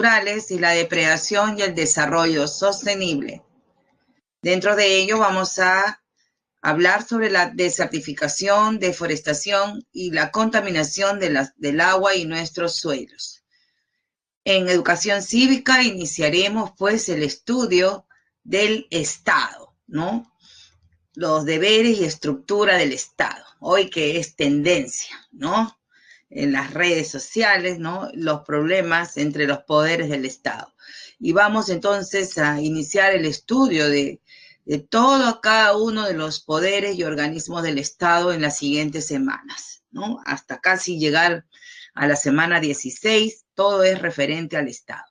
naturales y la depredación y el desarrollo sostenible. Dentro de ello vamos a hablar sobre la desertificación, deforestación y la contaminación del agua y nuestros suelos. En educación cívica iniciaremos pues el estudio del Estado, ¿no? Los deberes y estructura del Estado, hoy que es tendencia, ¿no? En las redes sociales, ¿no? Los problemas entre los poderes del Estado. Y vamos entonces a iniciar el estudio de todo cada uno de los poderes y organismos del Estado en las siguientes semanas, ¿no? Hasta casi llegar a la semana 16, todo es referente al Estado.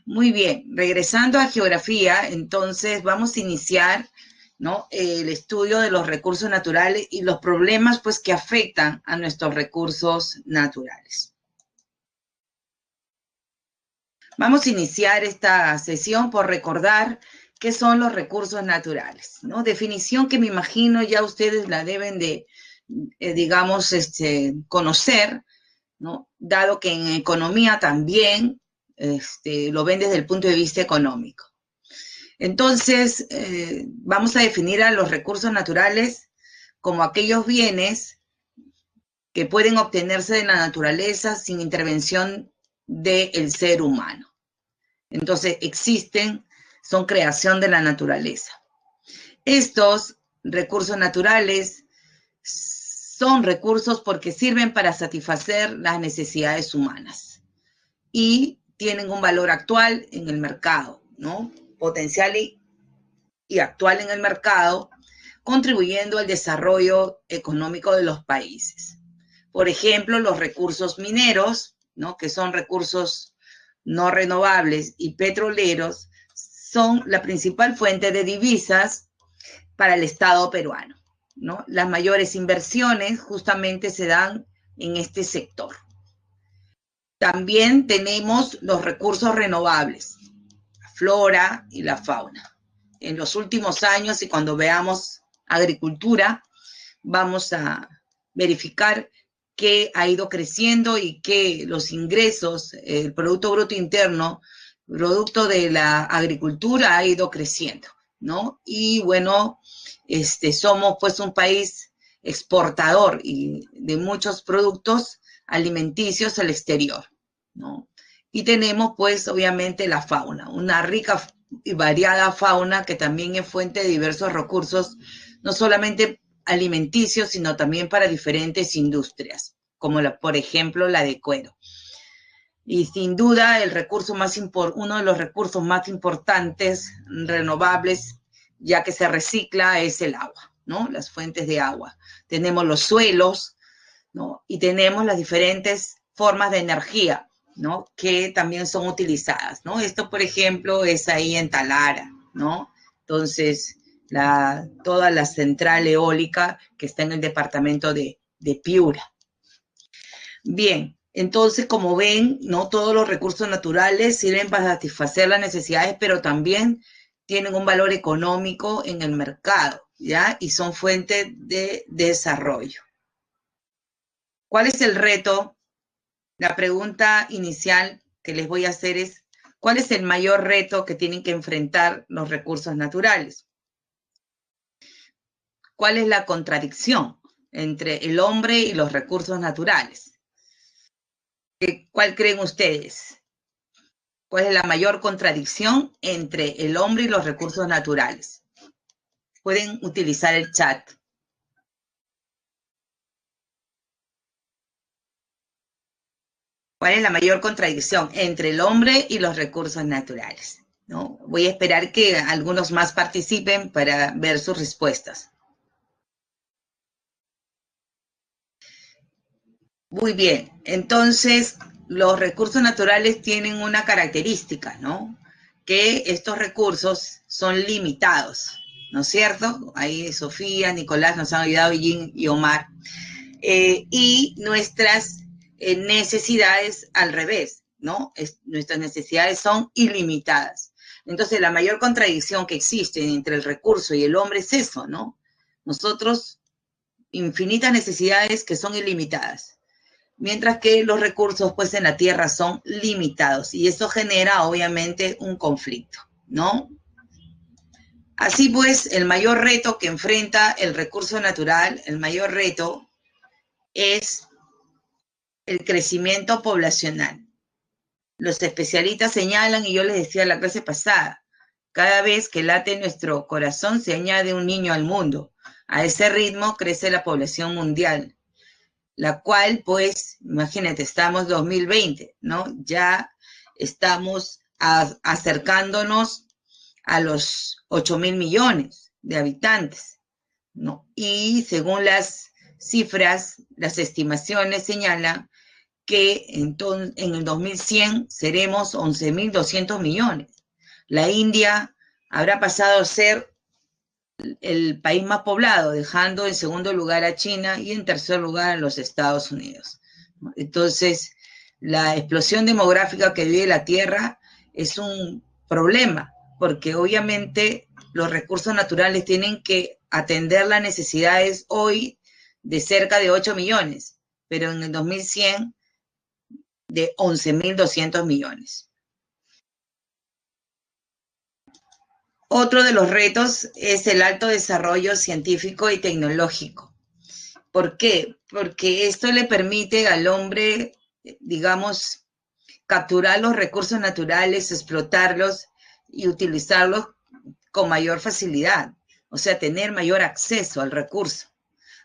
Muy bien, regresando a geografía, entonces vamos a iniciar, ¿no? El estudio de los recursos naturales y los problemas pues que afectan a nuestros recursos naturales. Vamos a iniciar esta sesión por recordar qué son los recursos naturales, ¿no? Definición que me imagino ya ustedes la deben de, digamos, conocer, ¿no? Dado que en economía también lo ven desde el punto de vista económico. Entonces, vamos a definir a los recursos naturales como aquellos bienes que pueden obtenerse de la naturaleza sin intervención del ser humano. Entonces, son creación de la naturaleza. Estos recursos naturales son recursos porque sirven para satisfacer las necesidades humanas y tienen un valor actual en el mercado, ¿no? Potencial y actual en el mercado, contribuyendo al desarrollo económico de los países. Por ejemplo, los recursos mineros, ¿no? Que son recursos no renovables y petroleros, son la principal fuente de divisas para el Estado peruano, ¿no? Las mayores inversiones justamente se dan en este sector. También tenemos los recursos renovables, la flora y la fauna. En los últimos años, y cuando veamos agricultura, vamos a verificar que ha ido creciendo y que los ingresos, el Producto Bruto Interno, producto de la agricultura, ha ido creciendo, ¿no? Y bueno, somos pues un país exportador y de muchos productos alimenticios al exterior, ¿no? Y tenemos pues obviamente la fauna, una rica y variada fauna que también es fuente de diversos recursos, no solamente alimenticios, sino también para diferentes industrias, como por ejemplo la de cuero. Y sin duda uno de los recursos más importantes, renovables, ya que se recicla, es el agua, ¿no? Las fuentes de agua. Tenemos los suelos, ¿no? Y tenemos las diferentes formas de energía, ¿no? Que también son utilizadas, ¿no? Esto, por ejemplo, es ahí en Talara, ¿no? Entonces, toda la central eólica que está en el departamento de Piura. Bien, entonces, como ven, no todos los recursos naturales sirven para satisfacer las necesidades, pero también tienen un valor económico en el mercado, ¿ya? Y son fuente de desarrollo. ¿Cuál es el reto? La pregunta inicial que les voy a hacer es, ¿cuál es el mayor reto que tienen que enfrentar los recursos naturales? ¿Cuál es la contradicción entre el hombre y los recursos naturales? ¿Cuál creen ustedes? ¿Cuál es la mayor contradicción entre el hombre y los recursos naturales? Pueden utilizar el chat. ¿Cuál es la mayor contradicción entre el hombre y los recursos naturales? ¿No? Voy a esperar que algunos más participen para ver sus respuestas. Muy bien, entonces los recursos naturales tienen una característica, ¿no? Que estos recursos son limitados, ¿no es cierto? Ahí Sofía, Nicolás nos han ayudado, Jin y Omar. Y nuestras necesidades al revés, ¿no? Nuestras necesidades son ilimitadas. Entonces, la mayor contradicción que existe entre el recurso y el hombre es eso, ¿no? Nosotros, infinitas necesidades que son ilimitadas. mientras que los recursos pues en la tierra son limitados y eso genera obviamente un conflicto, ¿no? Así pues, el mayor reto que enfrenta el recurso natural, el mayor reto es el crecimiento poblacional. Los especialistas señalan, y yo les decía en la clase pasada, cada vez que late nuestro corazón se añade un niño al mundo. A ese ritmo crece la población mundial, la cual, pues, imagínate, estamos en 2020, ¿no? Ya estamos acercándonos a los 8.000 millones de habitantes, ¿no? Y según las cifras, las estimaciones señalan que en el 2100 seremos 11.200 millones. La India habrá pasado a ser el país más poblado, dejando en segundo lugar a China y en tercer lugar a los Estados Unidos. Entonces, la explosión demográfica que vive la Tierra es un problema, porque obviamente los recursos naturales tienen que atender las necesidades hoy de cerca de 8 millones, pero en el 2100 de 11.200 millones. Otro de los retos es el alto desarrollo científico y tecnológico. ¿Por qué? Porque esto le permite al hombre, digamos, capturar los recursos naturales, explotarlos y utilizarlos con mayor facilidad, o sea, tener mayor acceso al recurso,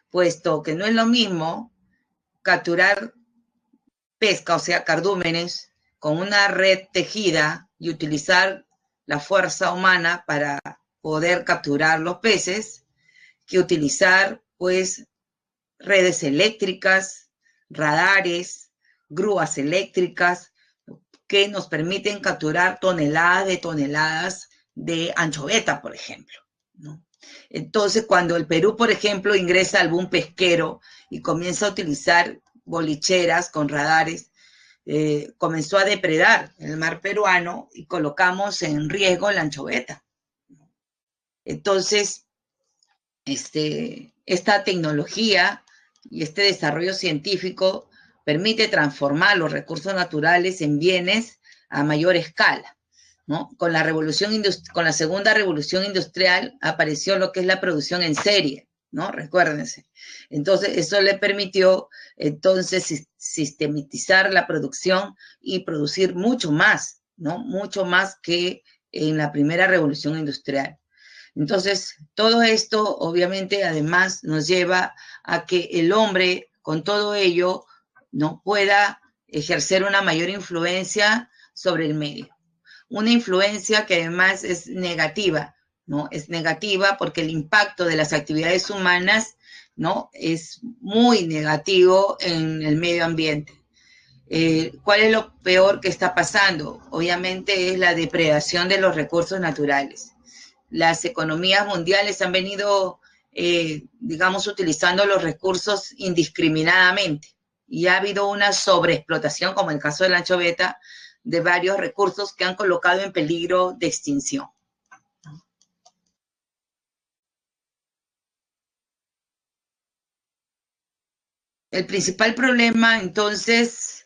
puesto que no es lo mismo capturar pesca, o sea, cardúmenes, con una red tejida y utilizar la fuerza humana para poder capturar los peces, que utilizar, pues, redes eléctricas, radares, grúas eléctricas, que nos permiten capturar toneladas de anchoveta, por ejemplo, ¿no? Entonces, cuando el Perú, por ejemplo, ingresa algún pesquero y comienza a utilizar bolicheras con radares, comenzó a depredar el mar peruano y colocamos en riesgo la anchoveta. Entonces, esta tecnología y este desarrollo científico permite transformar los recursos naturales en bienes a mayor escala, ¿no? Con la segunda revolución industrial apareció lo que es la producción en serie, ¿no? Recuérdense. Entonces, eso le permitió entonces sistematizar la producción y producir mucho más, ¿no? Mucho más que en la primera revolución industrial. Entonces, todo esto, obviamente, además nos lleva a que el hombre, con todo ello, no pueda ejercer una mayor influencia sobre el medio. Una influencia que además es negativa, ¿no? Es negativa porque el impacto de las actividades humanas, ¿no? Es muy negativo en el medio ambiente. ¿Cuál es lo peor que está pasando? Obviamente es la depredación de los recursos naturales. Las economías mundiales han venido, digamos, utilizando los recursos indiscriminadamente y ha habido una sobreexplotación, como en el caso de la anchoveta, de varios recursos que han colocado en peligro de extinción. El principal problema, entonces,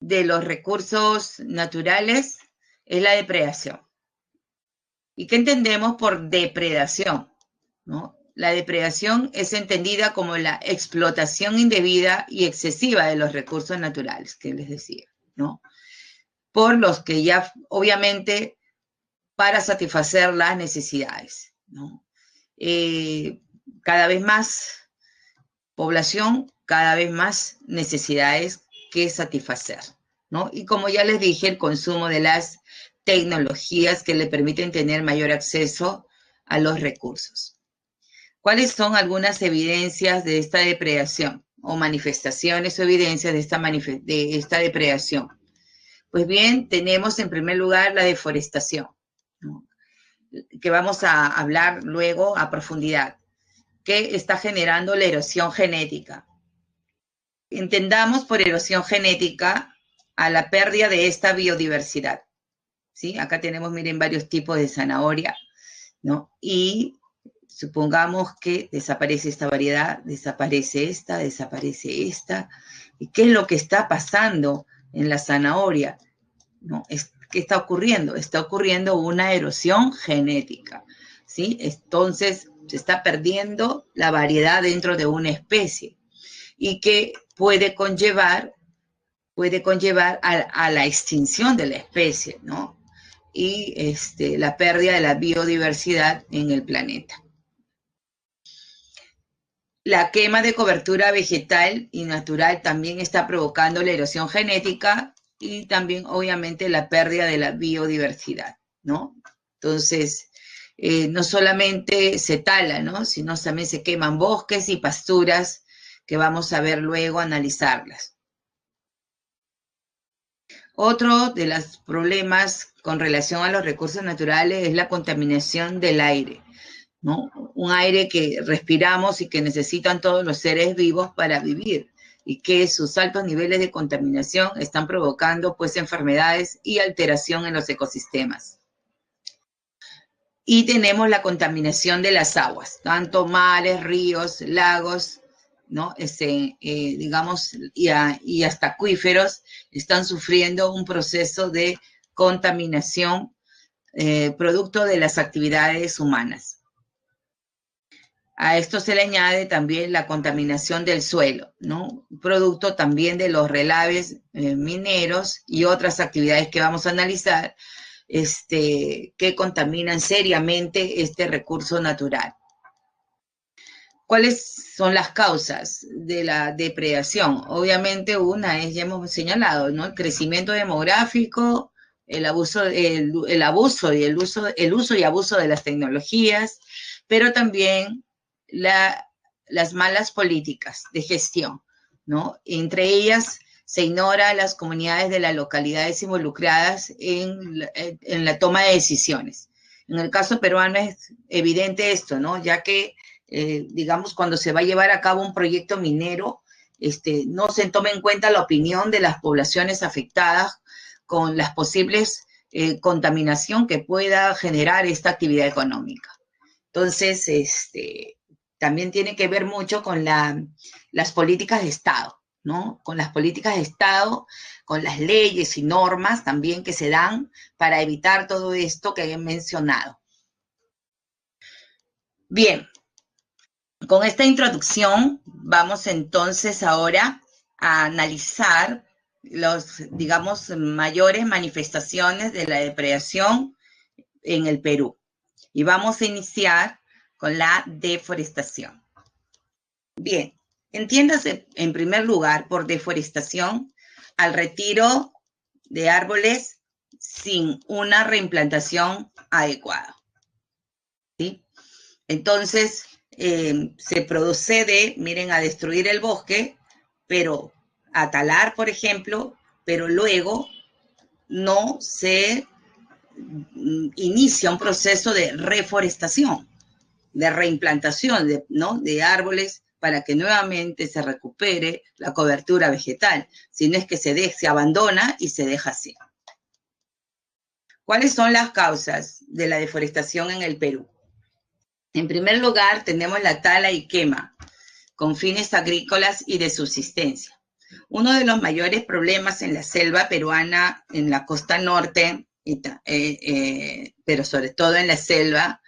de los recursos naturales es la depredación. ¿Y qué entendemos por depredación? ¿No? La depredación es entendida como la explotación indebida y excesiva de los recursos naturales, que les decía, ¿no? Por los que ya, obviamente, para satisfacer las necesidades, ¿no? Cada vez más población, cada vez más necesidades que satisfacer, ¿no? Y como ya les dije, el consumo de las tecnologías que le permiten tener mayor acceso a los recursos. ¿Cuáles son algunas evidencias de esta depredación o manifestaciones o evidencias de esta depredación? Pues bien, tenemos en primer lugar la deforestación, ¿no? Que vamos a hablar luego a profundidad, que está generando la erosión genética. Entendamos por erosión genética a la pérdida de esta biodiversidad, ¿sí? Acá tenemos, miren, varios tipos de zanahoria, ¿no? Y supongamos que desaparece esta variedad, desaparece esta, ¿Y qué es lo que está pasando en la zanahoria? ¿No? ¿Qué está ocurriendo? Está ocurriendo una erosión genética, ¿sí? Entonces, se está perdiendo la variedad dentro de una especie y que puede conllevar a la extinción de la especie, ¿no? Y la pérdida de la biodiversidad en el planeta. La quema de cobertura vegetal y natural también está provocando la erosión genética y también, obviamente, la pérdida de la biodiversidad, ¿no? Entonces, no solamente se tala, ¿no? Sino también se queman bosques y pasturas que vamos a ver luego, analizarlas. Otro de los problemas con relación a los recursos naturales es la contaminación del aire, ¿no? Un aire que respiramos y que necesitan todos los seres vivos para vivir y que sus altos niveles de contaminación están provocando pues enfermedades y alteración en los ecosistemas. Y tenemos la contaminación de las aguas, tanto mares, ríos, lagos, ¿no? Digamos, y hasta acuíferos están sufriendo un proceso de contaminación producto de las actividades humanas. A esto se le añade también la contaminación del suelo, ¿no? Producto también de los relaves mineros y otras actividades que vamos a analizar, que contaminan seriamente este recurso natural. ¿Cuáles son las causas de la depredación? Obviamente una es, ya hemos señalado, ¿no? El crecimiento demográfico, el uso y abuso de las tecnologías, pero también las malas políticas de gestión, ¿no? Entre ellas se ignora a las comunidades de las localidades involucradas en la toma de decisiones. En el caso peruano es evidente esto, ¿no? Ya que digamos, cuando se va a llevar a cabo un proyecto minero, no se toma en cuenta la opinión de las poblaciones afectadas con las posibles contaminación que pueda generar esta actividad económica. Entonces, también tiene que ver mucho con las políticas de Estado, ¿no? Con las políticas de Estado, con las leyes y normas también que se dan para evitar todo esto que he mencionado. Bien. Con esta introducción vamos entonces ahora a analizar los, digamos, mayores manifestaciones de la depredación en el Perú. Y vamos a iniciar con la deforestación. Bien, entiéndase en primer lugar por deforestación al retiro de árboles sin una reimplantación adecuada, ¿sí? Entonces, se procede, miren, a destruir el bosque, pero a talar, por ejemplo, pero luego no se inicia un proceso de reforestación, de reimplantación, ¿no? De árboles para que nuevamente se recupere la cobertura vegetal, sino es que se abandona y se deja así. ¿Cuáles son las causas de la deforestación en el Perú? En primer lugar, tenemos la tala y quema con fines agrícolas y de subsistencia. Uno de los mayores problemas en la selva peruana, en la costa norte, pero sobre todo en la selva,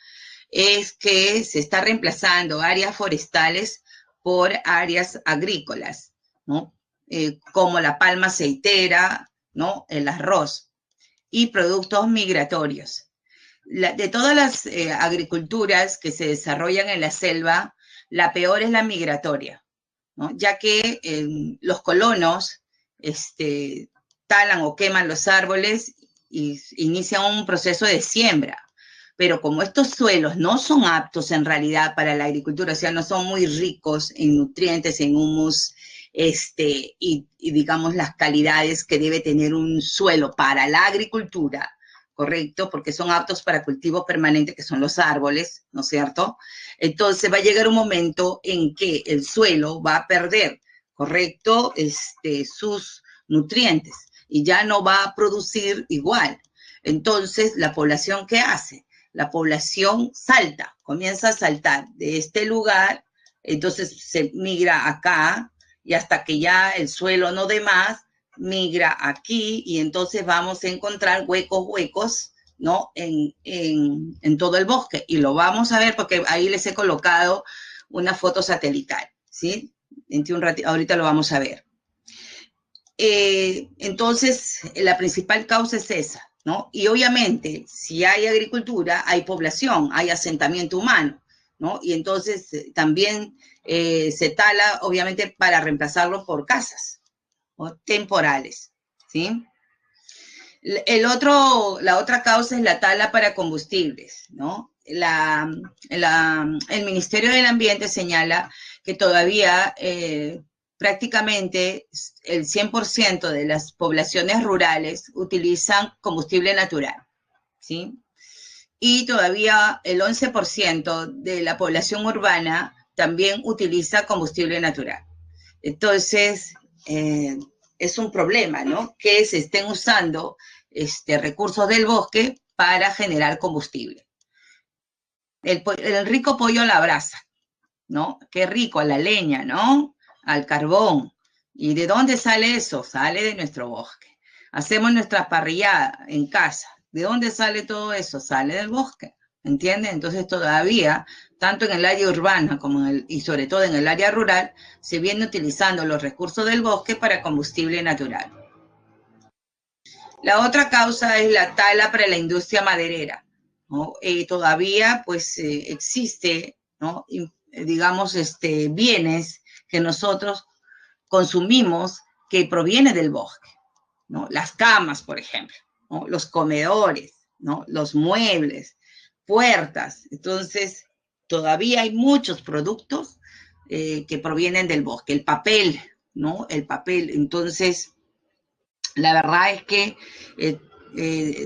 es que se está reemplazando áreas forestales por áreas agrícolas, ¿no? Como la palma aceitera, ¿no? El arroz y productos migratorios. De todas las agriculturas que se desarrollan en la selva, la peor es la migratoria, ¿no? Ya que los colonos talan o queman los árboles y inician un proceso de siembra. Pero como estos suelos no son aptos en realidad para la agricultura, o sea, no son muy ricos en nutrientes, en humus, y digamos las calidades que debe tener un suelo para la agricultura, ¿correcto? Porque son aptos para cultivo permanente, que son los árboles, ¿no es cierto? Entonces va a llegar un momento en que el suelo va a perder, ¿correcto? Sus nutrientes y ya no va a producir igual. Entonces, ¿la población qué hace? La población salta, comienza a saltar de este lugar, entonces se migra acá y hasta que ya el suelo no dé más, migra aquí y entonces vamos a encontrar huecos, ¿no? En todo el bosque. Y lo vamos a ver porque ahí les he colocado una foto satelital, ¿sí? Ahorita lo vamos a ver. Entonces, la principal causa es esa, ¿no? Y obviamente, si hay agricultura, hay población, hay asentamiento humano, ¿no? Y entonces también se tala, obviamente, para reemplazarlo por casas, ¿no? Temporales, ¿sí? La otra causa es la tala para combustibles, ¿no? El Ministerio del Ambiente señala que todavía prácticamente el 100% de las poblaciones rurales utilizan combustible natural, ¿sí? Y todavía el 11% de la población urbana también utiliza combustible natural. Entonces, es un problema, ¿no? Que se estén usando recursos del bosque para generar combustible. El rico pollo a la brasa, ¿no? Qué rico, a la leña, ¿no? Al carbón. ¿Y de dónde sale eso? Sale de nuestro bosque. Hacemos nuestra parrillada en casa. ¿De dónde sale todo eso? Sale del bosque. ¿Entienden? Entonces todavía, tanto en el área urbana como y sobre todo en el área rural, se viene utilizando los recursos del bosque para combustible natural. La otra causa es la tala para la industria maderera, ¿no? Todavía pues existe, ¿no? Digamos, bienes que nosotros consumimos que provienen del bosque, ¿no? Las camas, por ejemplo, ¿no? Los comedores, ¿no? Los muebles, puertas. Entonces, todavía hay muchos productos que provienen del bosque. El papel, ¿no? El papel. Entonces, la verdad es que,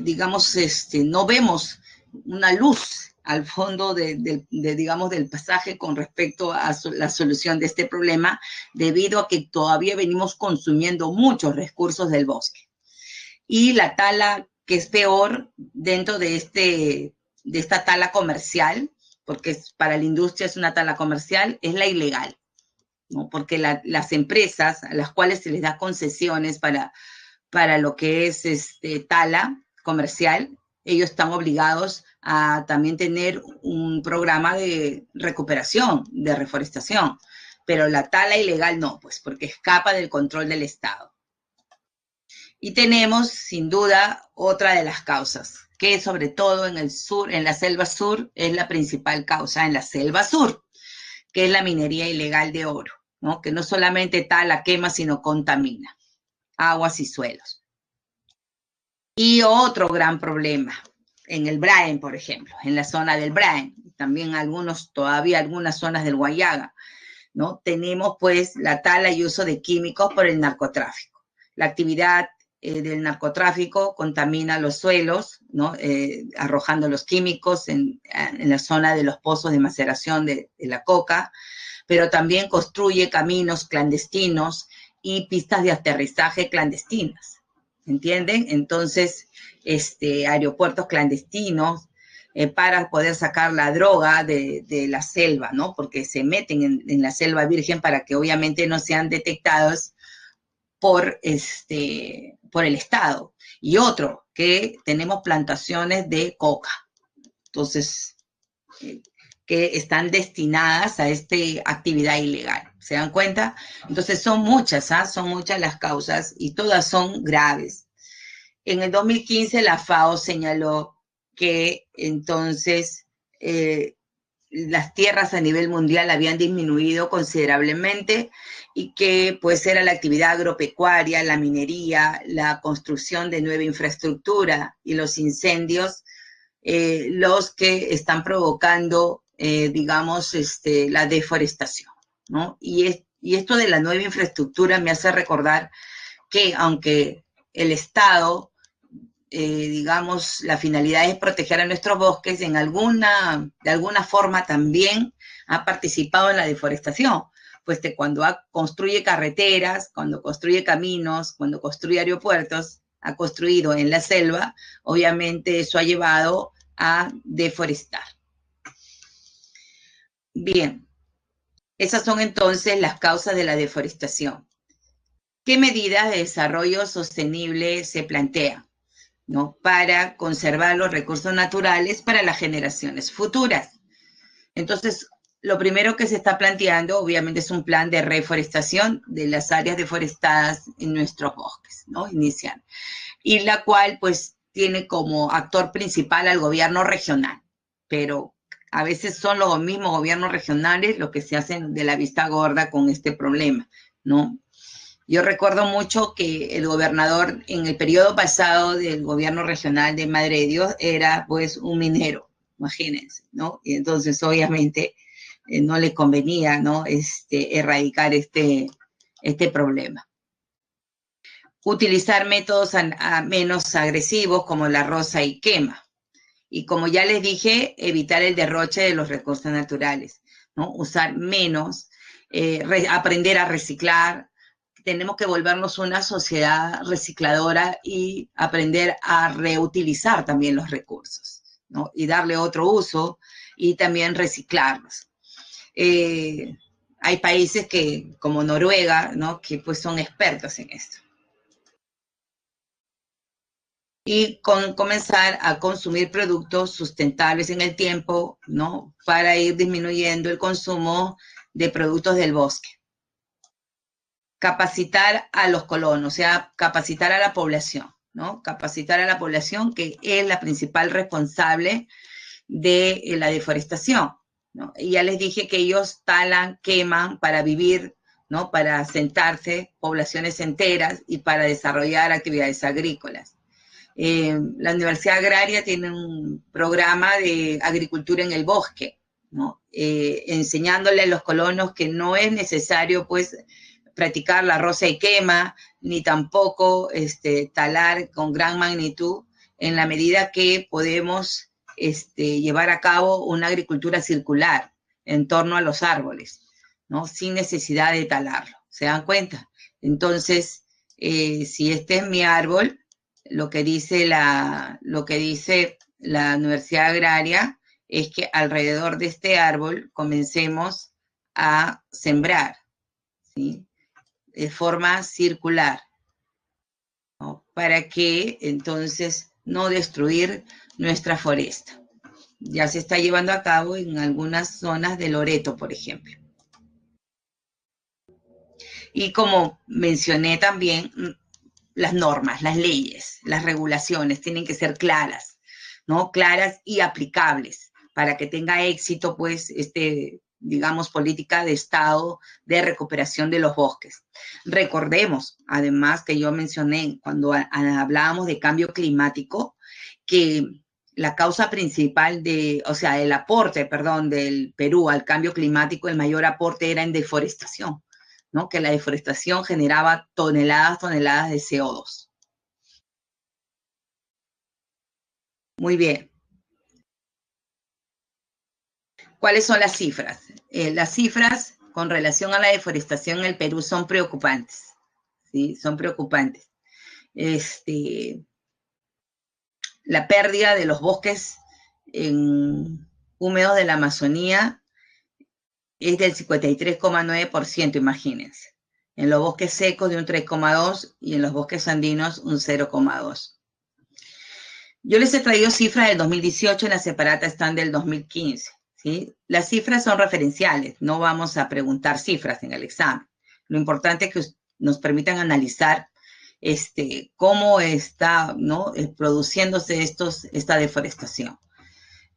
digamos, no vemos una luz al fondo digamos, del pasaje con respecto a la solución de este problema, debido a que todavía venimos consumiendo muchos recursos del bosque. Y la tala, que es peor dentro de esta tala comercial, porque para la industria es una tala comercial, es la ilegal, ¿no? Porque las empresas a las cuales se les da concesiones para lo que es tala comercial, ellos están obligados a también tener un programa de recuperación, de reforestación, pero la tala ilegal no, pues porque escapa del control del Estado. Y tenemos, sin duda, otra de las causas, que sobre todo en el sur, en la selva sur, es la principal causa en la selva sur, que es la minería ilegal de oro, ¿no? Que no solamente tala, quema, sino contamina aguas y suelos. Y otro gran problema en el Braen, por ejemplo, en la zona del Braen, también todavía algunas zonas del Huallaga, ¿no? Tenemos pues la tala y uso de químicos por el narcotráfico. La actividad del narcotráfico contamina los suelos, ¿no? Arrojando los químicos en la zona de los pozos de maceración de la coca, pero también construye caminos clandestinos y pistas de aterrizaje clandestinas, ¿entienden? Entonces, aeropuertos clandestinos para poder sacar la droga de la selva, ¿no? Porque se meten en la selva virgen para que obviamente no sean detectados por el Estado. Y otro, que tenemos plantaciones de coca. Entonces, que están destinadas a esta actividad ilegal. ¿Se dan cuenta? Entonces son muchas las causas y todas son graves. En el 2015 la FAO señaló que entonces las tierras a nivel mundial habían disminuido considerablemente y que pues era la actividad agropecuaria, la minería, la construcción de nueva infraestructura y los incendios los que están provocando, digamos, la deforestación, ¿no? Y esto de la nueva infraestructura me hace recordar que aunque el Estado, digamos, la finalidad es proteger a nuestros bosques, de alguna forma también ha participado en la deforestación, pues que cuando construye carreteras, cuando construye caminos, cuando construye aeropuertos, ha construido en la selva, obviamente eso ha llevado a deforestar. Bien, Esas son entonces las causas de la deforestación. ¿Qué medidas de desarrollo sostenible se plantean, ¿no?, para conservar los recursos naturales para las generaciones futuras? Entonces, lo primero que se está planteando, obviamente, es un plan de reforestación de las áreas deforestadas en nuestros bosques, ¿no?, inicial. Y la cual, pues, tiene como actor principal al gobierno regional, pero a veces son los mismos gobiernos regionales los que se hacen de la vista gorda con este problema, ¿no? Yo recuerdo mucho que el gobernador en el periodo pasado del gobierno regional de Madre de Dios era pues un minero, imagínense, ¿no? Y entonces obviamente no le convenía, ¿no?, erradicar este problema. Utilizar métodos menos agresivos como la roza y quema. Y como ya les dije, evitar el derroche de los recursos naturales, ¿no? Usar menos, aprender a reciclar. Tenemos que volvernos una sociedad recicladora y aprender a reutilizar también los recursos, ¿no?, y darle otro uso y también reciclarlos. Hay países que, como Noruega, ¿no?, que pues son expertos en esto. Y comenzar a consumir productos sustentables en el tiempo, ¿no?, para ir disminuyendo el consumo de productos del bosque. Capacitar a los colonos, o sea, capacitar a la población, ¿no? Capacitar a la población, que es la principal responsable de la deforestación, ¿no? Y ya les dije que ellos talan, queman para vivir, ¿no?, para asentarse poblaciones enteras y para desarrollar actividades agrícolas. La Universidad Agraria tiene un programa de agricultura en el bosque, ¿no?, enseñándole a los colonos que no es necesario, pues, practicar la roza y quema, ni tampoco talar con gran magnitud, en la medida que podemos llevar a cabo una agricultura circular en torno a los árboles, ¿no?, sin necesidad de talarlo. ¿Se dan cuenta? Entonces, si este es mi árbol, lo que dice la Universidad Agraria es que alrededor de este árbol comencemos a sembrar, ¿sí?, de forma circular, ¿no?, para que entonces no destruir nuestra foresta. Ya se está llevando a cabo en algunas zonas de Loreto, por ejemplo. Y como mencioné también, las normas, las leyes, las regulaciones tienen que ser claras, ¿no?, claras y aplicables para que tenga éxito, pues, digamos, política de Estado de recuperación de los bosques. Recordemos, además, que yo mencioné cuando hablábamos de cambio climático, que la causa principal el aporte, perdón, del Perú al cambio climático, el mayor aporte era en deforestación, ¿no?, que la deforestación generaba toneladas de CO2. Muy bien. ¿Cuáles son las cifras? Las cifras con relación a la deforestación en el Perú son preocupantes, ¿sí? Son preocupantes. La pérdida de los bosques húmedos de la Amazonía es del 53,9%, imagínense. En los bosques secos de un 3,2% y en los bosques andinos un 0,2%. Yo les he traído cifras del 2018, en la separata están del 2015, ¿sí? Las cifras son referenciales, no vamos a preguntar cifras en el examen. Lo importante es que nos permitan analizar cómo está, ¿no?, produciéndose esta deforestación.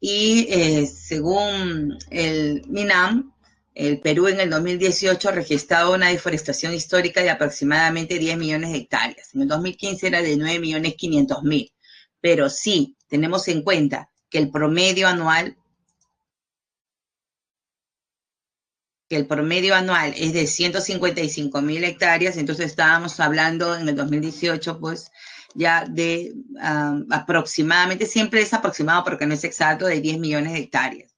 Y según el MINAM, el Perú en el 2018 registraba una deforestación histórica de aproximadamente 10 millones de hectáreas. En el 2015 era de 9.500.000. Pero sí, tenemos en cuenta que el promedio anual es de 155.000 hectáreas, entonces estábamos hablando en el 2018, pues, ya de aproximadamente, siempre es aproximado porque no es exacto, de 10 millones de hectáreas.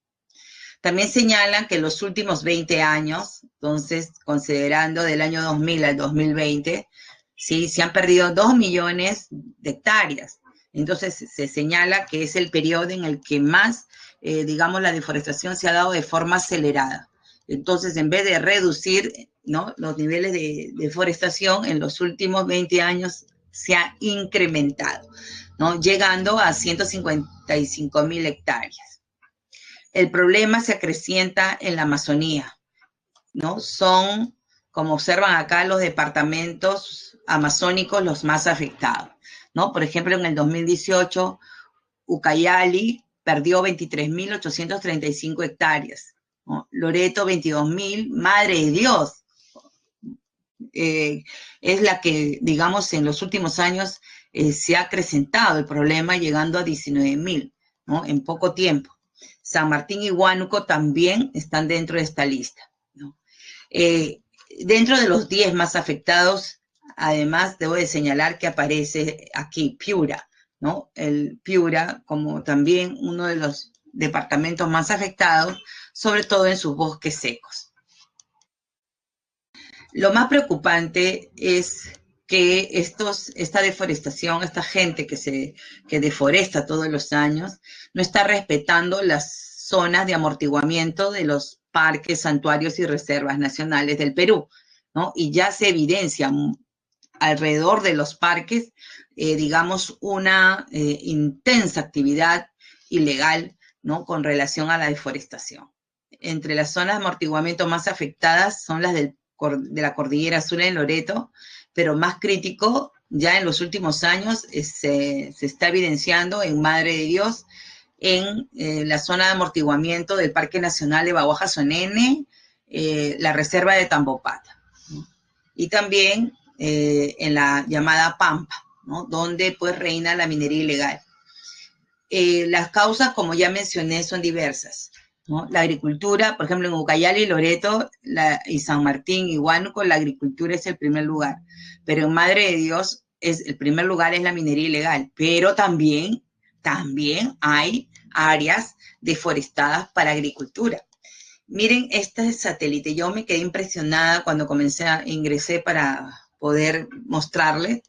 También señalan que en los últimos 20 años, entonces, considerando del año 2000 al 2020, ¿sí?, se han perdido 2 millones de hectáreas. Entonces, se señala que es el periodo en el que más, digamos, la deforestación se ha dado de forma acelerada. Entonces, en vez de reducir, ¿no?, los niveles de deforestación, en los últimos 20 años se ha incrementado, ¿no?, llegando a 155.000 hectáreas. El problema se acrecienta en la Amazonía, ¿no? Son, como observan acá, los departamentos amazónicos los más afectados, ¿no? Por ejemplo, en el 2018, Ucayali perdió 23.835 hectáreas, ¿no? Loreto, 22.000, Madre de Dios, es la que, digamos, en los últimos años se ha acrecentado el problema, llegando a 19.000, ¿no?, en poco tiempo. San Martín y Huánuco también están dentro de esta lista, ¿no? Dentro de los 10 más afectados, además, debo de señalar que aparece aquí Piura, ¿no? El Piura como también uno de los departamentos más afectados, sobre todo en sus bosques secos. Lo más preocupante es que esta deforestación, esta gente que deforesta todos los años, no está respetando las zonas de amortiguamiento de los parques, santuarios y reservas nacionales del Perú, ¿no? Y ya se evidencia alrededor de los parques, digamos, una intensa actividad ilegal, ¿no?, con relación a la deforestación. Entre las zonas de amortiguamiento más afectadas son las de la Cordillera Azul en Loreto, pero más crítico ya en los últimos años se está evidenciando en Madre de Dios, en la zona de amortiguamiento del Parque Nacional de Bahuaja-Sonene, la Reserva de Tambopata, ¿no?, y también en la llamada Pampa, ¿no?, donde pues reina la minería ilegal. Las causas, como ya mencioné, son diversas, ¿no? La agricultura, por ejemplo, en Ucayali, Loreto y San Martín y Huánuco, la agricultura es el primer lugar, pero en Madre de Dios el primer lugar es la minería ilegal, pero también hay áreas deforestadas para agricultura. Miren este satélite, yo me quedé impresionada cuando ingresé para poder mostrarles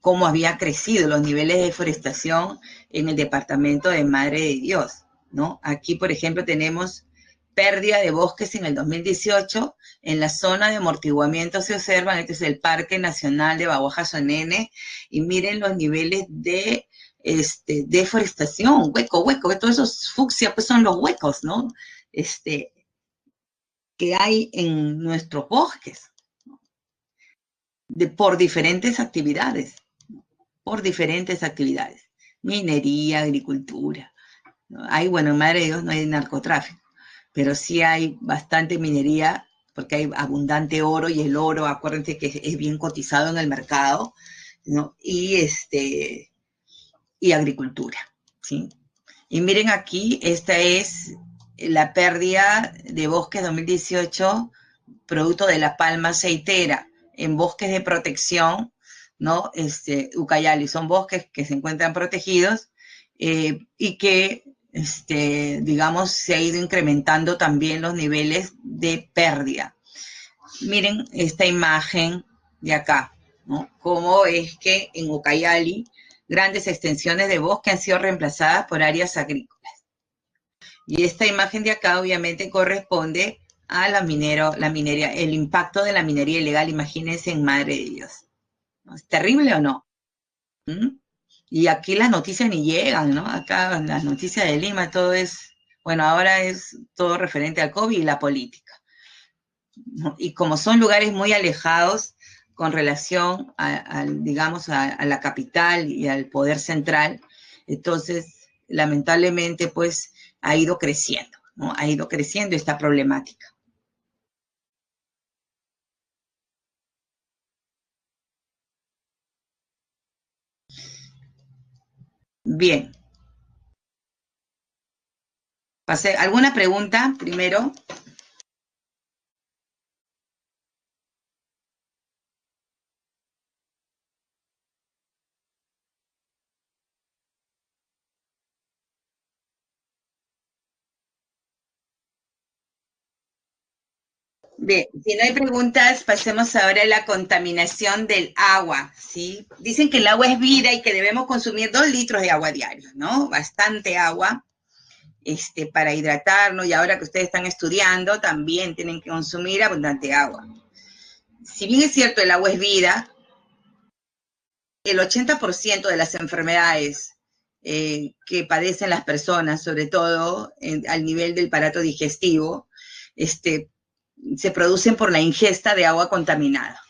cómo había crecido los niveles de deforestación en el departamento de Madre de Dios, ¿no? Aquí, por ejemplo, tenemos pérdida de bosques en el 2018, en la zona de amortiguamiento se observan, este es el Parque Nacional de Bahuaja-Sonene, y miren los niveles de deforestación, hueco, todos esos fucsia pues son los huecos, ¿no?, que hay en nuestros bosques, por diferentes actividades, minería, agricultura, ¿no? Bueno, en Madre de Dios no hay narcotráfico, pero sí hay bastante minería, porque hay abundante oro, y el oro, acuérdense que es bien cotizado en el mercado, ¿no?, y agricultura, ¿sí? Y miren aquí, esta es la pérdida de bosques 2018, producto de la palma aceitera, en bosques de protección, ¿no? Ucayali, son bosques que se encuentran protegidos y que, digamos, se ha ido incrementando también los niveles de pérdida. Miren esta imagen de acá, ¿no?, cómo es que en Ucayali grandes extensiones de bosque han sido reemplazadas por áreas agrícolas. Y esta imagen de acá obviamente corresponde a la minería, el impacto de la minería ilegal, imagínense en Madre de Dios. ¿No? ¿Es terrible o no? ¿Mm? Y aquí las noticias ni llegan, ¿no? Acá las noticias de Lima, todo es, bueno, ahora es todo referente al COVID y la política, ¿no? Y como son lugares muy alejados con relación digamos, a la capital y al poder central, entonces, lamentablemente, pues, ha ido creciendo, ¿no? Ha ido creciendo esta problemática. Bien. ¿Alguna pregunta primero? Bien, si no hay preguntas, pasemos ahora a la contaminación del agua, ¿sí? Dicen que el agua es vida y que debemos consumir 2 litros de agua diario, ¿no? Bastante agua. para hidratarnos, y ahora que ustedes están estudiando, también tienen que consumir abundante agua. Si bien es cierto, el agua es vida, el 80% de las enfermedades que padecen las personas, sobre todo al nivel del aparato digestivo, se producen por la ingesta de agua contaminada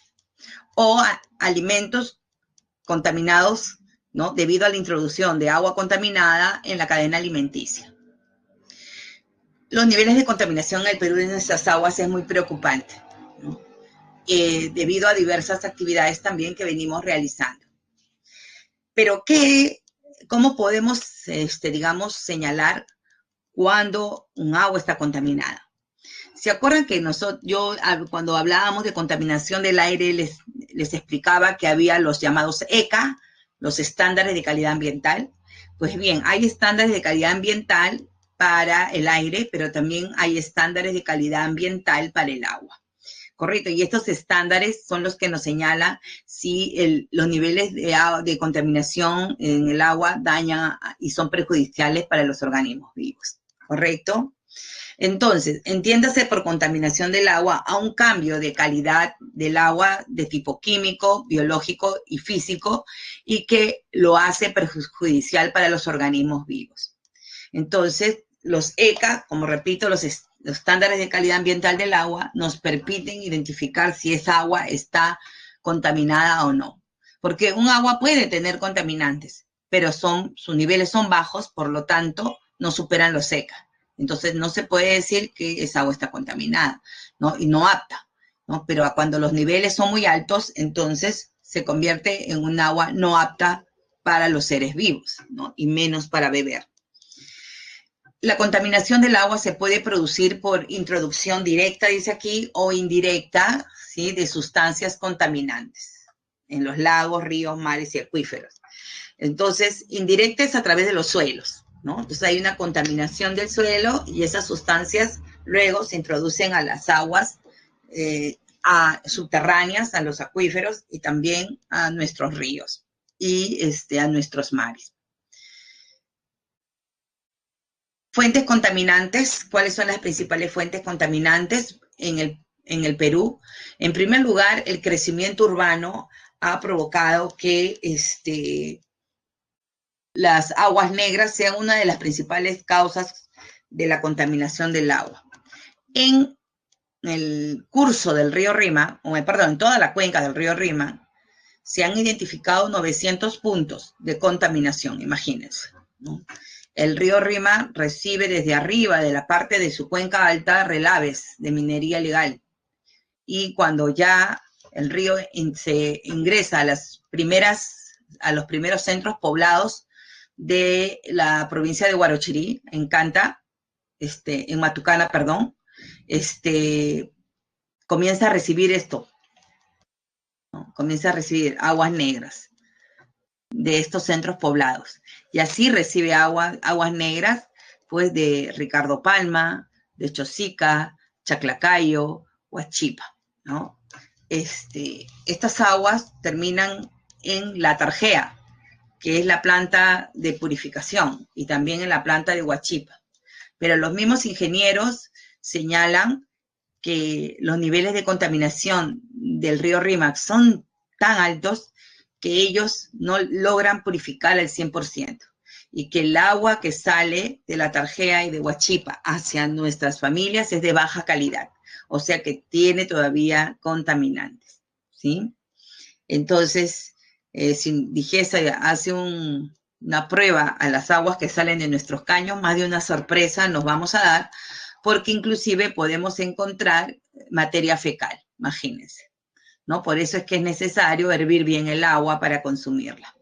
o alimentos contaminados, ¿no? Debido a la introducción de agua contaminada en la cadena alimenticia. Los niveles de contaminación en el Perú de nuestras aguas es muy preocupante, ¿no? Debido a diversas actividades también que venimos realizando. Pero ¿cómo podemos, digamos, señalar cuando un agua está contaminada? ¿Se acuerdan que yo cuando hablábamos de contaminación del aire les explicaba que había los llamados ECA, los estándares de calidad ambiental? Pues bien, hay estándares de calidad ambiental para el aire, pero también hay estándares de calidad ambiental para el agua. Correcto, y estos estándares son los que nos señalan si los niveles de contaminación en el agua dañan y son perjudiciales para los organismos vivos. ¿Correcto? Entonces, entiéndase por contaminación del agua a un cambio de calidad del agua de tipo químico, biológico y físico, y que lo hace perjudicial para los organismos vivos. Entonces, los ECA, como repito, los estándares de calidad ambiental del agua, nos permiten identificar si esa agua está contaminada o no. Porque un agua puede tener contaminantes, pero sus niveles son bajos, por lo tanto, no superan los ECA. Entonces, no se puede decir que esa agua está contaminada, ¿no? Y no apta, ¿no? Pero cuando los niveles son muy altos, entonces se convierte en un agua no apta para los seres vivos, ¿no? Y menos para beber. La contaminación del agua se puede producir por introducción directa, dice aquí, o indirecta, ¿sí? De sustancias contaminantes en los lagos, ríos, mares y acuíferos. Entonces, indirecta es a través de los suelos, ¿no? Entonces hay una contaminación del suelo y esas sustancias luego se introducen a las aguas subterráneas, a los acuíferos y también a nuestros ríos y a nuestros mares. Fuentes contaminantes. ¿Cuáles son las principales fuentes contaminantes en el Perú? En primer lugar, el crecimiento urbano ha provocado que las aguas negras sean una de las principales causas de la contaminación del agua. En el curso del río Rima, en toda la cuenca del río Rima, se han identificado 900 puntos de contaminación, imagínense, ¿no? El río Rima recibe desde arriba de la parte de su cuenca alta relaves de minería ilegal. Y cuando ya el río se ingresa a los primeros centros poblados de la provincia de Huarochirí, en Canta, en Matucana, perdón, comienza a recibir esto, ¿no? Comienza a recibir aguas negras de estos centros poblados. Y así recibe aguas negras, pues, de Ricardo Palma, de Chosica, Chaclacayo, Huachipa, ¿no? Estas aguas terminan en la Tarjea, que es la planta de purificación, y también en la planta de Huachipa. Pero los mismos ingenieros señalan que los niveles de contaminación del río Rímac son tan altos que ellos no logran purificar al 100%, y que el agua que sale de la Tarjea y de Huachipa hacia nuestras familias es de baja calidad, o sea que tiene todavía contaminantes, ¿sí? Entonces, si Digesa hace una prueba a las aguas que salen de nuestros caños, más de una sorpresa nos vamos a dar, porque inclusive podemos encontrar materia fecal, imagínense, ¿no? Por eso es que es necesario hervir bien el agua para consumirla.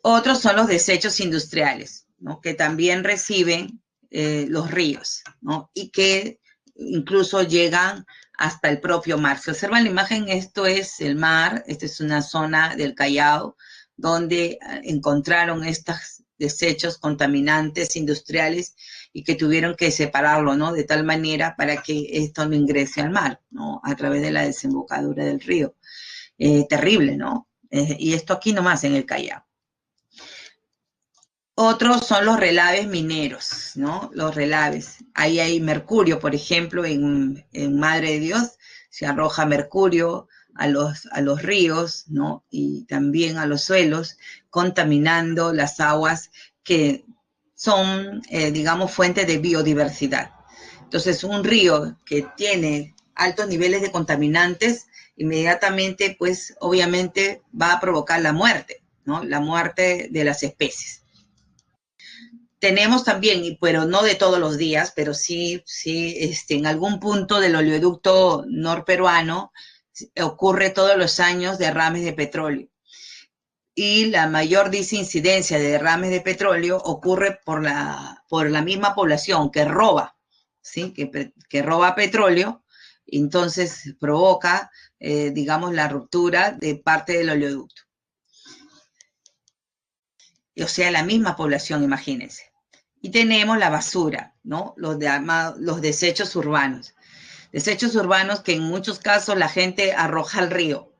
Otros son los desechos industriales, ¿no? Que también reciben los ríos, ¿no? Y que incluso llegan hasta el propio mar. Si observan la imagen, esto es el mar, esta es una zona del Callao, donde encontraron estos desechos contaminantes industriales y que tuvieron que separarlo, ¿no? De tal manera para que esto no ingrese al mar, ¿no? A través de la desembocadura del río. Terrible, ¿no? Y esto aquí nomás en el Callao. Otros son los relaves mineros, ¿no? Los relaves. Ahí hay mercurio, por ejemplo, en Madre de Dios, se arroja mercurio a los ríos, ¿no? Y también a los suelos, contaminando las aguas que son, digamos, fuentes de biodiversidad. Entonces, un río que tiene altos niveles de contaminantes, inmediatamente, pues, obviamente va a provocar la muerte, ¿no? La muerte de las especies. Tenemos también, pero no de todos los días, pero sí, en algún punto del oleoducto norperuano ocurre todos los años derrames de petróleo. Y la mayor incidencia de derrames de petróleo ocurre por la misma población que roba, ¿sí? Que roba petróleo, entonces provoca, digamos, la ruptura de parte del oleoducto. O sea, la misma población, imagínense. Y tenemos la basura, ¿no? Los desechos urbanos. Desechos urbanos que en muchos casos la gente arroja al río,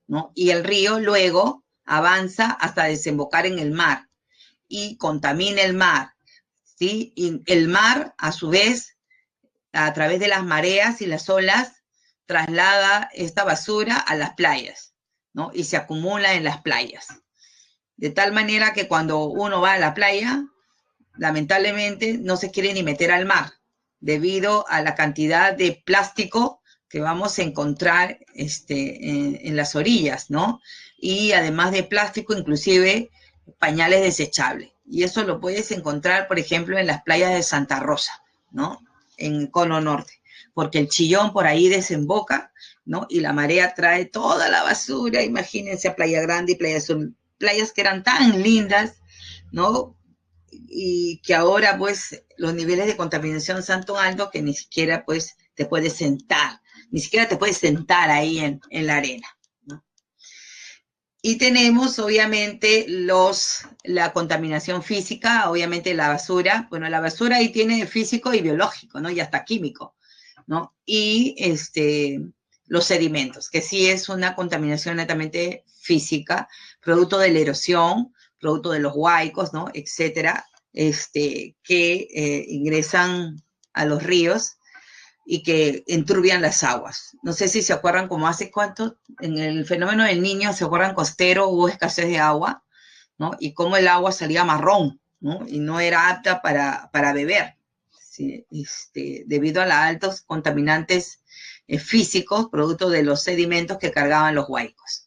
¿no? Y el río luego avanza hasta desembocar en el mar y contamina el mar, ¿sí? Y el mar, a su vez, a través de las mareas y las olas, traslada esta basura a las playas, ¿no? Y se acumula en las playas. De tal manera que cuando uno va a la playa, lamentablemente no se quiere ni meter al mar debido a la cantidad de plástico que vamos a encontrar en las orillas, ¿no? Y además de plástico, inclusive pañales desechables. Y eso lo puedes encontrar, por ejemplo, en las playas de Santa Rosa, ¿no? En el Cono Norte, porque el Chillón por ahí desemboca, ¿no? Y la marea trae toda la basura, imagínense a Playa Grande y Playa Sur, playas que eran tan lindas, ¿no? Y que ahora pues los niveles de contaminación son tan altos que ni siquiera pues te puedes sentar, ni siquiera te puedes sentar ahí en la arena, ¿no? Y tenemos obviamente la contaminación física, obviamente la basura, bueno, la basura ahí tiene físico y biológico, ¿no? Y hasta químico, ¿no? Y los sedimentos, que sí es una contaminación netamente física, producto de la erosión, producto de los huaicos, ¿no? Etcétera, que ingresan a los ríos y que enturbian las aguas. No sé si se acuerdan como hace cuánto, en el fenómeno del Niño, ¿se acuerdan costero? Hubo escasez de agua, ¿no? Y cómo el agua salía marrón, ¿no? Y no era apta para beber, ¿sí? Debido a los altos contaminantes físicos, producto de los sedimentos que cargaban los huaicos.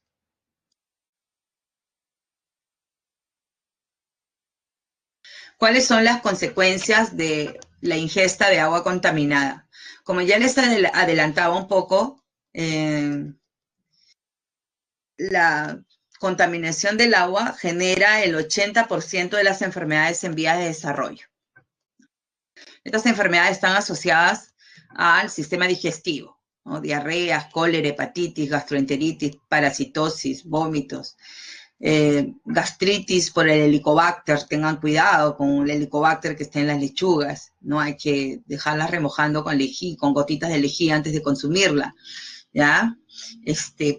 ¿Cuáles son las consecuencias de la ingesta de agua contaminada? Como ya les adelantaba un poco, la contaminación del agua genera el 80% de las enfermedades en vías de desarrollo. Estas enfermedades están asociadas al sistema digestivo, ¿no? Diarreas, cólera, hepatitis, gastroenteritis, parasitosis, vómitos, gastritis por el helicobacter. Tengan cuidado con el helicobacter que está en las lechugas, no hay que dejarlas remojando con lejía, con gotitas de lejía antes de consumirla, ¿ya?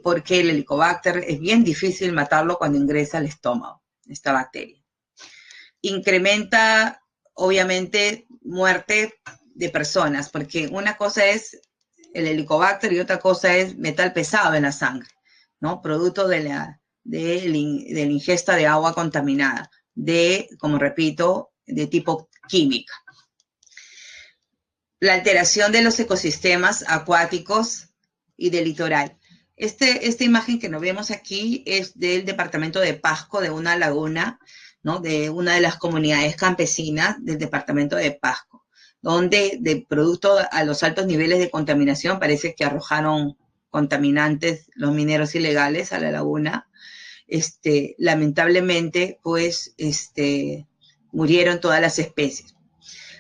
Porque el helicobacter es bien difícil matarlo cuando ingresa al estómago, esta bacteria. Incrementa, obviamente, muerte de personas, porque una cosa es el helicobacter y otra cosa es metal pesado en la sangre, ¿no? Producto de la ingesta de agua contaminada, como repito, de tipo química. La alteración de los ecosistemas acuáticos y del litoral. Esta imagen que nos vemos aquí es del departamento de Pasco, de una laguna, ¿no? De una de las comunidades campesinas del departamento de Pasco, donde de producto a los altos niveles de contaminación parece que arrojaron contaminantes los mineros ilegales a la laguna. Lamentablemente, pues, murieron todas las especies.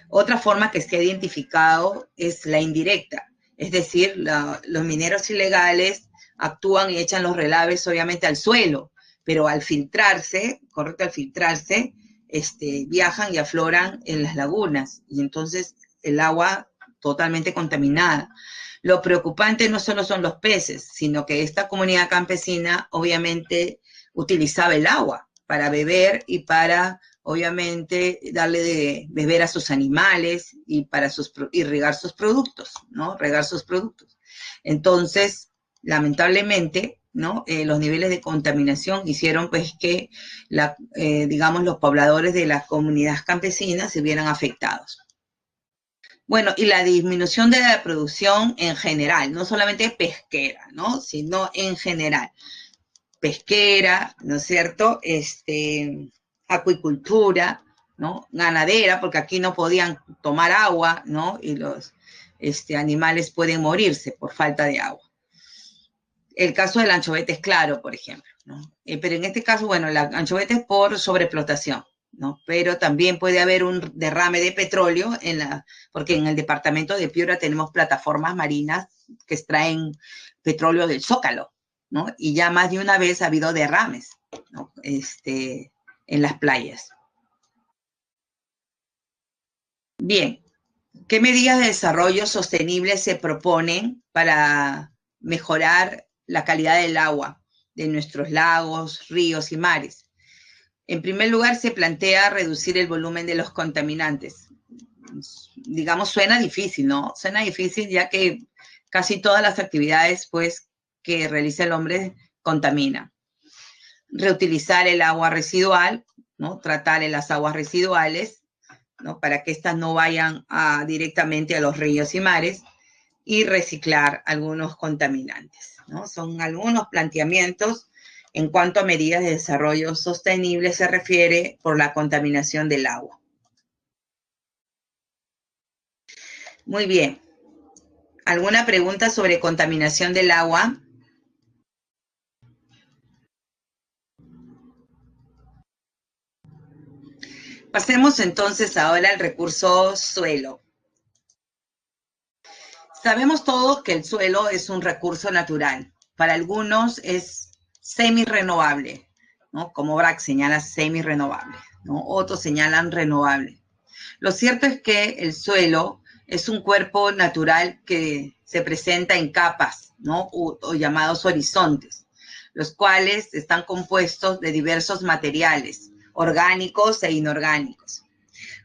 Otra forma que se ha identificado es la indirecta, es decir, los mineros ilegales actúan y echan los relaves obviamente al suelo, pero al filtrarse, correcto, al filtrarse, viajan y afloran en las lagunas y entonces el agua totalmente contaminada. Lo preocupante no solo son los peces, sino que esta comunidad campesina obviamente utilizaba el agua para beber y para obviamente, darle de beber a sus animales y regar sus productos, ¿no? Regar sus productos. Entonces, lamentablemente, ¿no? Los niveles de contaminación hicieron pues que, digamos, los pobladores de las comunidades campesinas se vieran afectados. Bueno, y la disminución de la producción en general, no solamente pesquera, ¿no? Sino en general. Pesquera, ¿no es cierto? Acuicultura, ¿no? Ganadera, porque aquí no podían tomar agua, ¿no? Y los animales pueden morirse por falta de agua. El caso del anchovete es claro, por ejemplo, ¿no? Pero en este caso, bueno, la anchovete es por sobreexplotación, ¿no? Pero también puede haber un derrame de petróleo porque en el departamento de Piura tenemos plataformas marinas que extraen petróleo del Zócalo, ¿no? Y ya más de una vez ha habido derrames, ¿no? En las playas. Bien, ¿qué medidas de desarrollo sostenible se proponen para mejorar la calidad del agua de nuestros lagos, ríos y mares? En primer lugar, se plantea reducir el volumen de los contaminantes. Digamos, suena difícil, ¿no? Suena difícil ya que casi todas las actividades, pues, que realiza el hombre contaminan. Reutilizar el agua residual, ¿no? Tratar en las aguas residuales, ¿no? Para que éstas no vayan directamente a los ríos y mares, y reciclar algunos contaminantes, ¿no? Son algunos planteamientos en cuanto a medidas de desarrollo sostenible se refiere por la contaminación del agua. Muy bien. ¿Alguna pregunta sobre contaminación del agua? Pasemos entonces ahora al recurso suelo. Sabemos todos que el suelo es un recurso natural. Para algunos es semi-renovable, ¿no? Como BRAC señala semi-renovable, ¿no? Otros señalan renovable. Lo cierto es que el suelo es un cuerpo natural que se presenta en capas, ¿no? O llamados horizontes, los cuales están compuestos de diversos materiales, orgánicos e inorgánicos.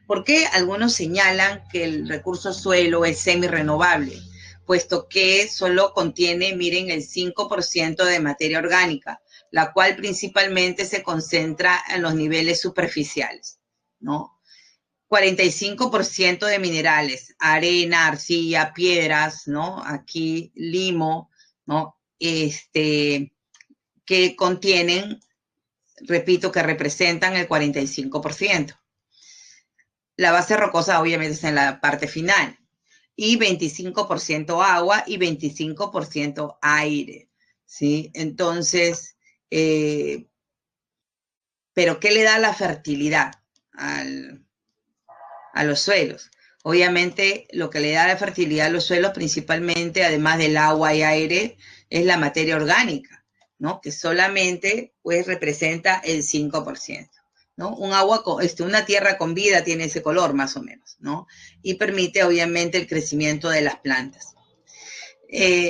¿Por qué algunos señalan que el recurso suelo es semi-renovable? Puesto que solo contiene, miren, el 5% de materia orgánica, la cual principalmente se concentra en los niveles superficiales, ¿no? 45% de minerales, arena, arcilla, piedras, ¿no? Aquí limo, ¿no? Que contienen, repito, que representan el 45%. La base rocosa obviamente está en la parte final. Y 25% agua y 25% aire, ¿sí? Entonces, ¿pero qué le da la fertilidad a los suelos? Obviamente, lo que le da la fertilidad a los suelos, principalmente, además del agua y aire, es la materia orgánica, ¿no? Que solamente, pues, representa el 5%. ¿No? Una tierra con vida tiene ese color más o menos, ¿no? Y permite obviamente el crecimiento de las plantas.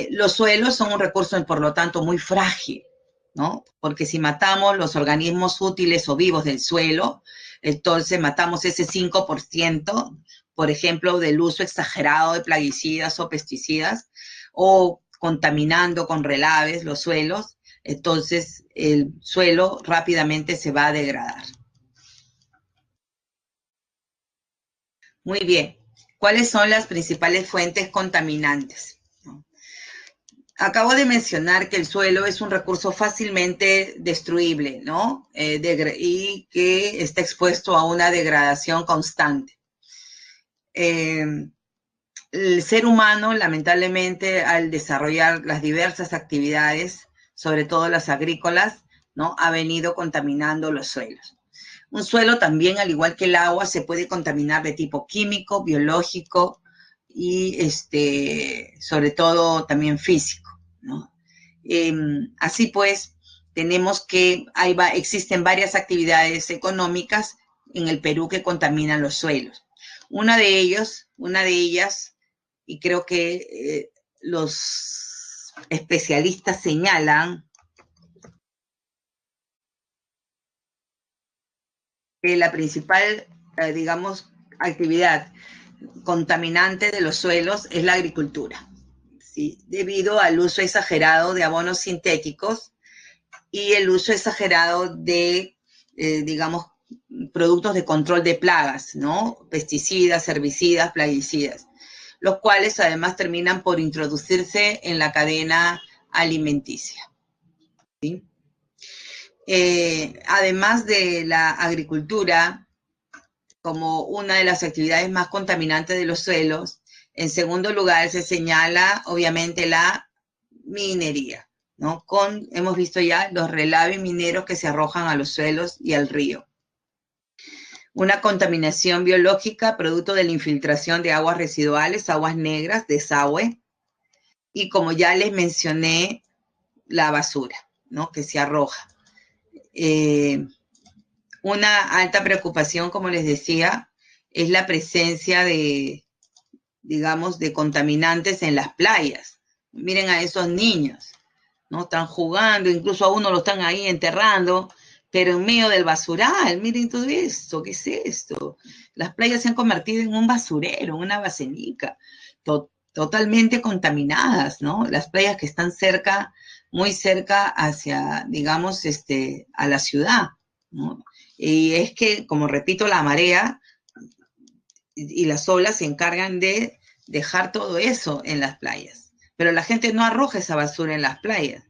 Los suelos son un recurso, por lo tanto, muy frágil, ¿no? Porque si matamos los organismos útiles o vivos del suelo, entonces matamos ese 5%, por ejemplo, del uso exagerado de plaguicidas o pesticidas, o contaminando con relaves los suelos, entonces el suelo rápidamente se va a degradar. Muy bien. ¿Cuáles son las principales fuentes contaminantes? Acabo de mencionar que el suelo es un recurso fácilmente destruible, ¿no? Y que está expuesto a una degradación constante. El ser humano, lamentablemente, al desarrollar las diversas actividades, sobre todo las agrícolas, ¿no? Ha venido contaminando los suelos. Un suelo también, al igual que el agua, se puede contaminar de tipo químico, biológico y sobre todo también físico, ¿no? Así pues, tenemos que existen varias actividades económicas en el Perú que contaminan los suelos. Una de ellas, y creo que los especialistas señalan, que la principal, digamos, actividad contaminante de los suelos es la agricultura, ¿sí? Debido al uso exagerado de abonos sintéticos y el uso exagerado de, digamos, productos de control de plagas, ¿no? Pesticidas, herbicidas, plaguicidas, los cuales además terminan por introducirse en la cadena alimenticia, ¿sí? Además de la agricultura como una de las actividades más contaminantes de los suelos, en segundo lugar se señala obviamente la minería, ¿no? Hemos visto ya los relaves mineros que se arrojan a los suelos y al río. Una contaminación biológica producto de la infiltración de aguas residuales, aguas negras, desagüe, y como ya les mencioné, la basura, ¿no? Que se arroja. Una alta preocupación, como les decía, es la presencia de, digamos, de contaminantes en las playas. Miren a esos niños, ¿no? Están jugando, incluso a uno lo están ahí enterrando, pero en medio del basural. Miren todo esto, ¿qué es esto? Las playas se han convertido en un basurero, en una basenica, totalmente contaminadas, ¿no? Las playas que están cerca, muy cerca hacia, digamos, a la ciudad, ¿no? Y es que, como repito, la marea y las olas se encargan de dejar todo eso en las playas. Pero la gente no arroja esa basura en las playas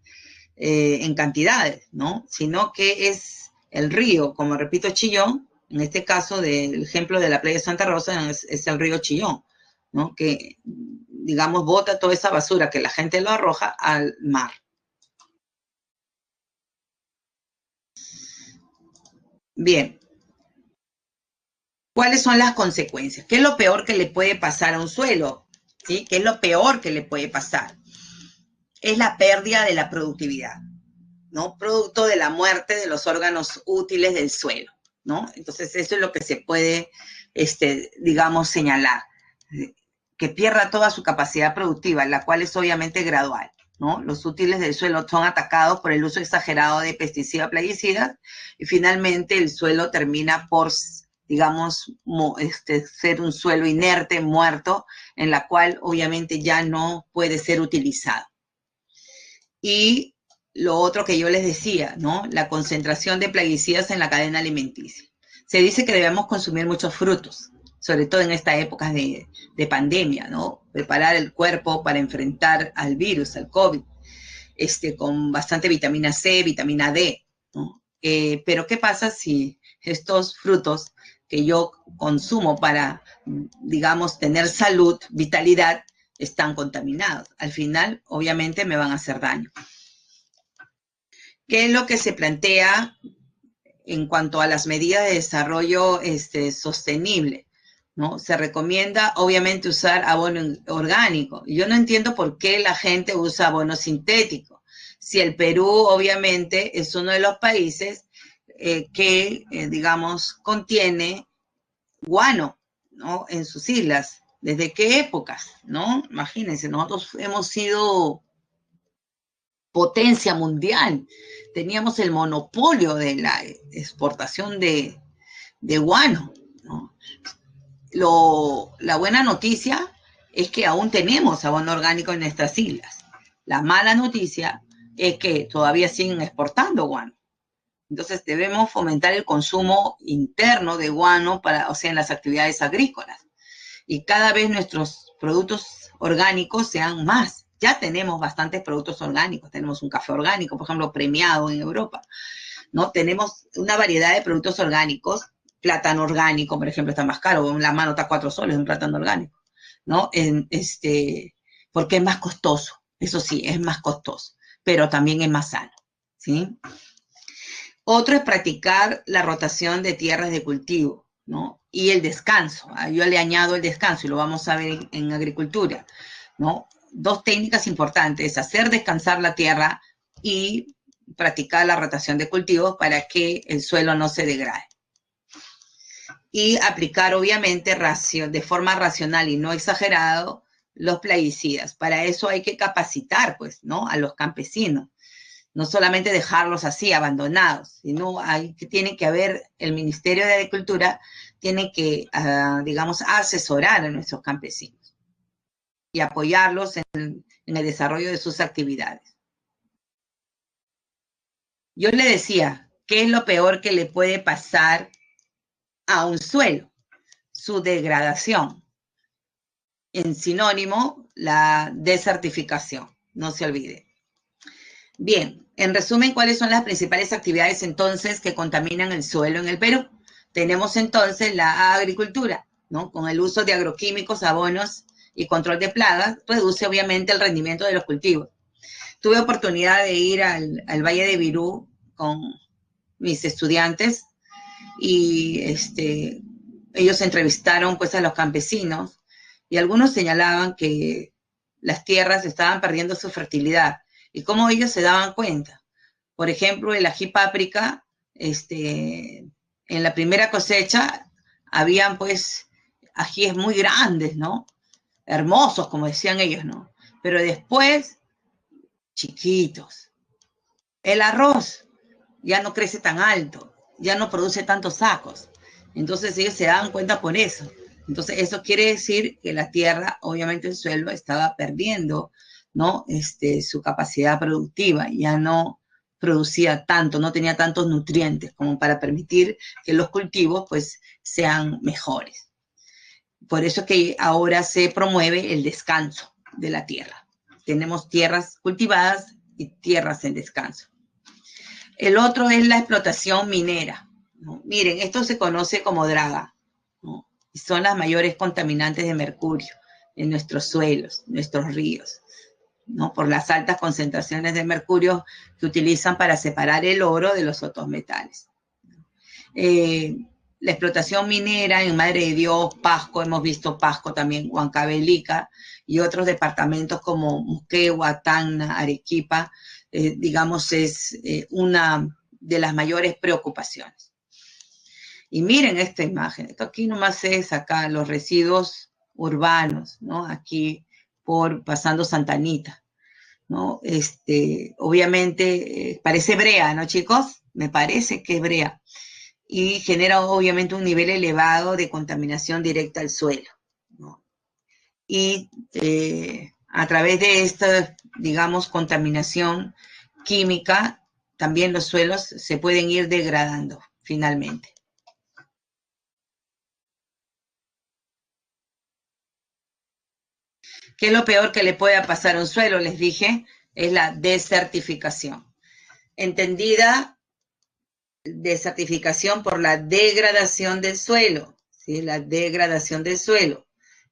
en cantidades, ¿no? Sino que es el río, como repito, Chillón, en este caso del ejemplo de la playa de Santa Rosa, es el río Chillón, ¿no? Que, digamos, bota toda esa basura que la gente lo arroja al mar. Bien. ¿Cuáles son las consecuencias? ¿Qué es lo peor que le puede pasar a un suelo? ¿Sí? ¿Qué es lo peor que le puede pasar? Es la pérdida de la productividad, ¿no? Producto de la muerte de los órganos útiles del suelo, ¿no? Entonces, eso es lo que se puede, digamos, señalar. Que pierda toda su capacidad productiva, la cual es obviamente gradual, ¿no? Los útiles del suelo son atacados por el uso exagerado de pesticidas, plaguicidas, y finalmente el suelo termina por, digamos, ser un suelo inerte, muerto, en la cual obviamente ya no puede ser utilizado. Y lo otro que yo les decía, ¿no? La concentración de plaguicidas en la cadena alimenticia. Se dice que debemos consumir muchos frutos, sobre todo en esta época de pandemia, ¿no? Preparar el cuerpo para enfrentar al virus, al COVID, con bastante vitamina C, vitamina D, ¿no? Pero ¿qué pasa si estos frutos que yo consumo para, digamos, tener salud, vitalidad, están contaminados? Al final, obviamente, me van a hacer daño. ¿Qué es lo que se plantea en cuanto a las medidas de desarrollo sostenible? ¿No? Se recomienda, obviamente, usar abono orgánico. Yo no entiendo por qué la gente usa abono sintético. Si el Perú, obviamente, es uno de los países que, digamos, contiene guano, ¿no? En sus islas. ¿Desde qué épocas? ¿No? Imagínense, nosotros hemos sido potencia mundial. Teníamos el monopolio de la exportación de guano, ¿no? La buena noticia es que aún tenemos abono orgánico en nuestras islas. La mala noticia es que todavía siguen exportando guano. Entonces debemos fomentar el consumo interno de guano en las actividades agrícolas. Y cada vez nuestros productos orgánicos sean más. Ya tenemos bastantes productos orgánicos. Tenemos un café orgánico, por ejemplo, premiado en Europa, ¿no? Tenemos una variedad de productos orgánicos. Plátano orgánico, por ejemplo, está más caro. La mano está 4 soles un plátano orgánico, ¿no? Porque es más costoso. Eso sí, es más costoso, pero también es más sano, ¿sí? Otro es practicar la rotación de tierras de cultivo, ¿no? Y el descanso. Yo le añado el descanso y lo vamos a ver en agricultura, ¿no? Dos técnicas importantes, hacer descansar la tierra y practicar la rotación de cultivos para que el suelo no se degrade. Y aplicar, obviamente, de forma racional y no exagerado, los plaguicidas. Para eso hay que capacitar, pues, ¿no? A los campesinos. no solamente dejarlos así, abandonados, sino tiene que haber, el Ministerio de Agricultura tiene que, digamos, asesorar a nuestros campesinos y apoyarlos en el desarrollo de sus actividades. Yo le decía, ¿qué es lo peor que le puede pasar a un suelo? Su degradación. En sinónimo, la desertificación, no se olvide. Bien, en resumen, ¿cuáles son las principales actividades entonces que contaminan el suelo en el Perú? Tenemos entonces la agricultura, ¿no? Con el uso de agroquímicos, abonos y control de plagas, reduce obviamente el rendimiento de los cultivos. Tuve oportunidad de ir al Valle de Virú con mis estudiantes y ellos entrevistaron pues a los campesinos y algunos señalaban que las tierras estaban perdiendo su fertilidad y cómo ellos se daban cuenta. Por ejemplo, el ají páprica, en la primera cosecha habían pues ajíes muy grandes, ¿no? Hermosos, como decían ellos, ¿no? Pero después, chiquitos. El arroz ya no crece tan alto, ya no produce tantos sacos. Entonces ellos se daban cuenta por eso. Entonces eso quiere decir que la tierra, obviamente el suelo, estaba perdiendo, ¿no? Su capacidad productiva, ya no producía tanto, no tenía tantos nutrientes como para permitir que los cultivos pues sean mejores. Por eso que ahora se promueve el descanso de la tierra. Tenemos tierras cultivadas y tierras en descanso. El otro es la explotación minera, ¿no? Miren, esto se conoce como draga, ¿no? Y son las mayores contaminantes de mercurio en nuestros suelos, nuestros ríos, ¿no? Por las altas concentraciones de mercurio que utilizan para separar el oro de los otros metales. La explotación minera en Madre de Dios, Pasco, hemos visto Pasco también, Huancavelica y otros departamentos como Moquegua, Tacna, Arequipa, digamos, es una de las mayores preocupaciones. Y miren esta imagen, esto aquí nomás es acá, los residuos urbanos, ¿no? Aquí pasando Santa Anita, ¿no? Obviamente, parece brea, ¿no, chicos? Me parece que es brea. Y genera obviamente un nivel elevado de contaminación directa al suelo, ¿no? Y a través de esta, digamos, contaminación química, también los suelos se pueden ir degradando finalmente. ¿Qué es lo peor que le pueda pasar a un suelo? Les dije, es la desertificación. Entendida desertificación por la degradación del suelo, ¿sí? La degradación del suelo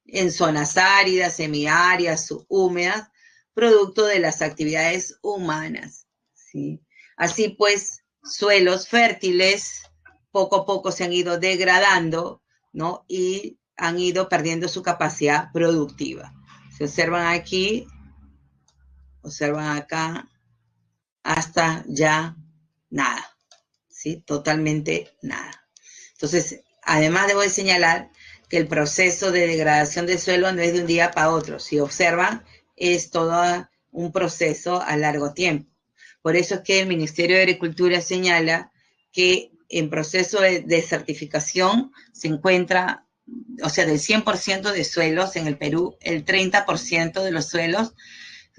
en zonas áridas, semiáridas, subhúmedas, producto de las actividades humanas, ¿sí? Así pues, suelos fértiles poco a poco se han ido degradando, ¿no? Y han ido perdiendo su capacidad productiva. Se observan aquí, observan acá, hasta ya nada. ¿Sí? Totalmente nada. Entonces, además debo de señalar que el proceso de degradación del suelo no es de un día para otro. Si observan, es todo un proceso a largo tiempo. Por eso es que el Ministerio de Agricultura señala que en proceso de desertificación se encuentra, o sea, del 100% de suelos en el Perú, el 30% de los suelos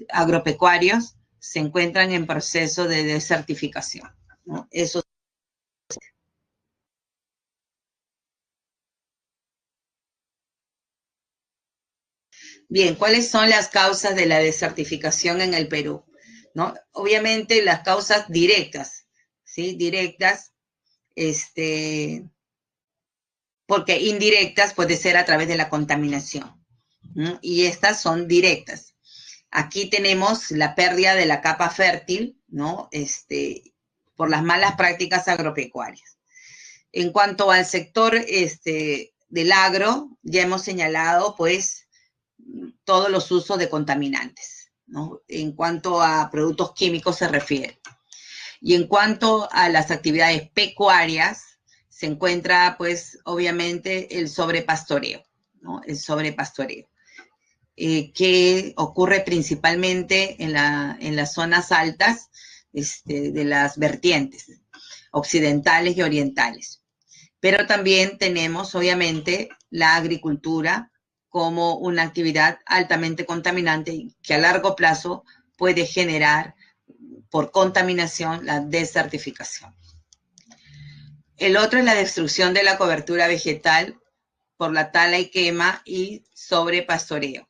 agropecuarios se encuentran en proceso de desertificación, ¿no? Eso. Bien, ¿cuáles son las causas de la desertificación en el Perú? ¿No? Obviamente las causas directas, ¿sí? Directas, porque indirectas puede ser a través de la contaminación, ¿no? Y estas son directas. Aquí tenemos la pérdida de la capa fértil, ¿no? Por las malas prácticas agropecuarias. En cuanto al sector del agro, ya hemos señalado, pues, todos los usos de contaminantes, ¿no? En cuanto a productos químicos se refiere. Y en cuanto a las actividades pecuarias, se encuentra, pues, obviamente, el sobrepastoreo, ¿no? El sobrepastoreo, que ocurre principalmente en las zonas altas, de las vertientes occidentales y orientales. Pero también tenemos, obviamente, la agricultura como una actividad altamente contaminante y que a largo plazo puede generar por contaminación la desertificación. El otro es la destrucción de la cobertura vegetal por la tala y quema y sobrepastoreo.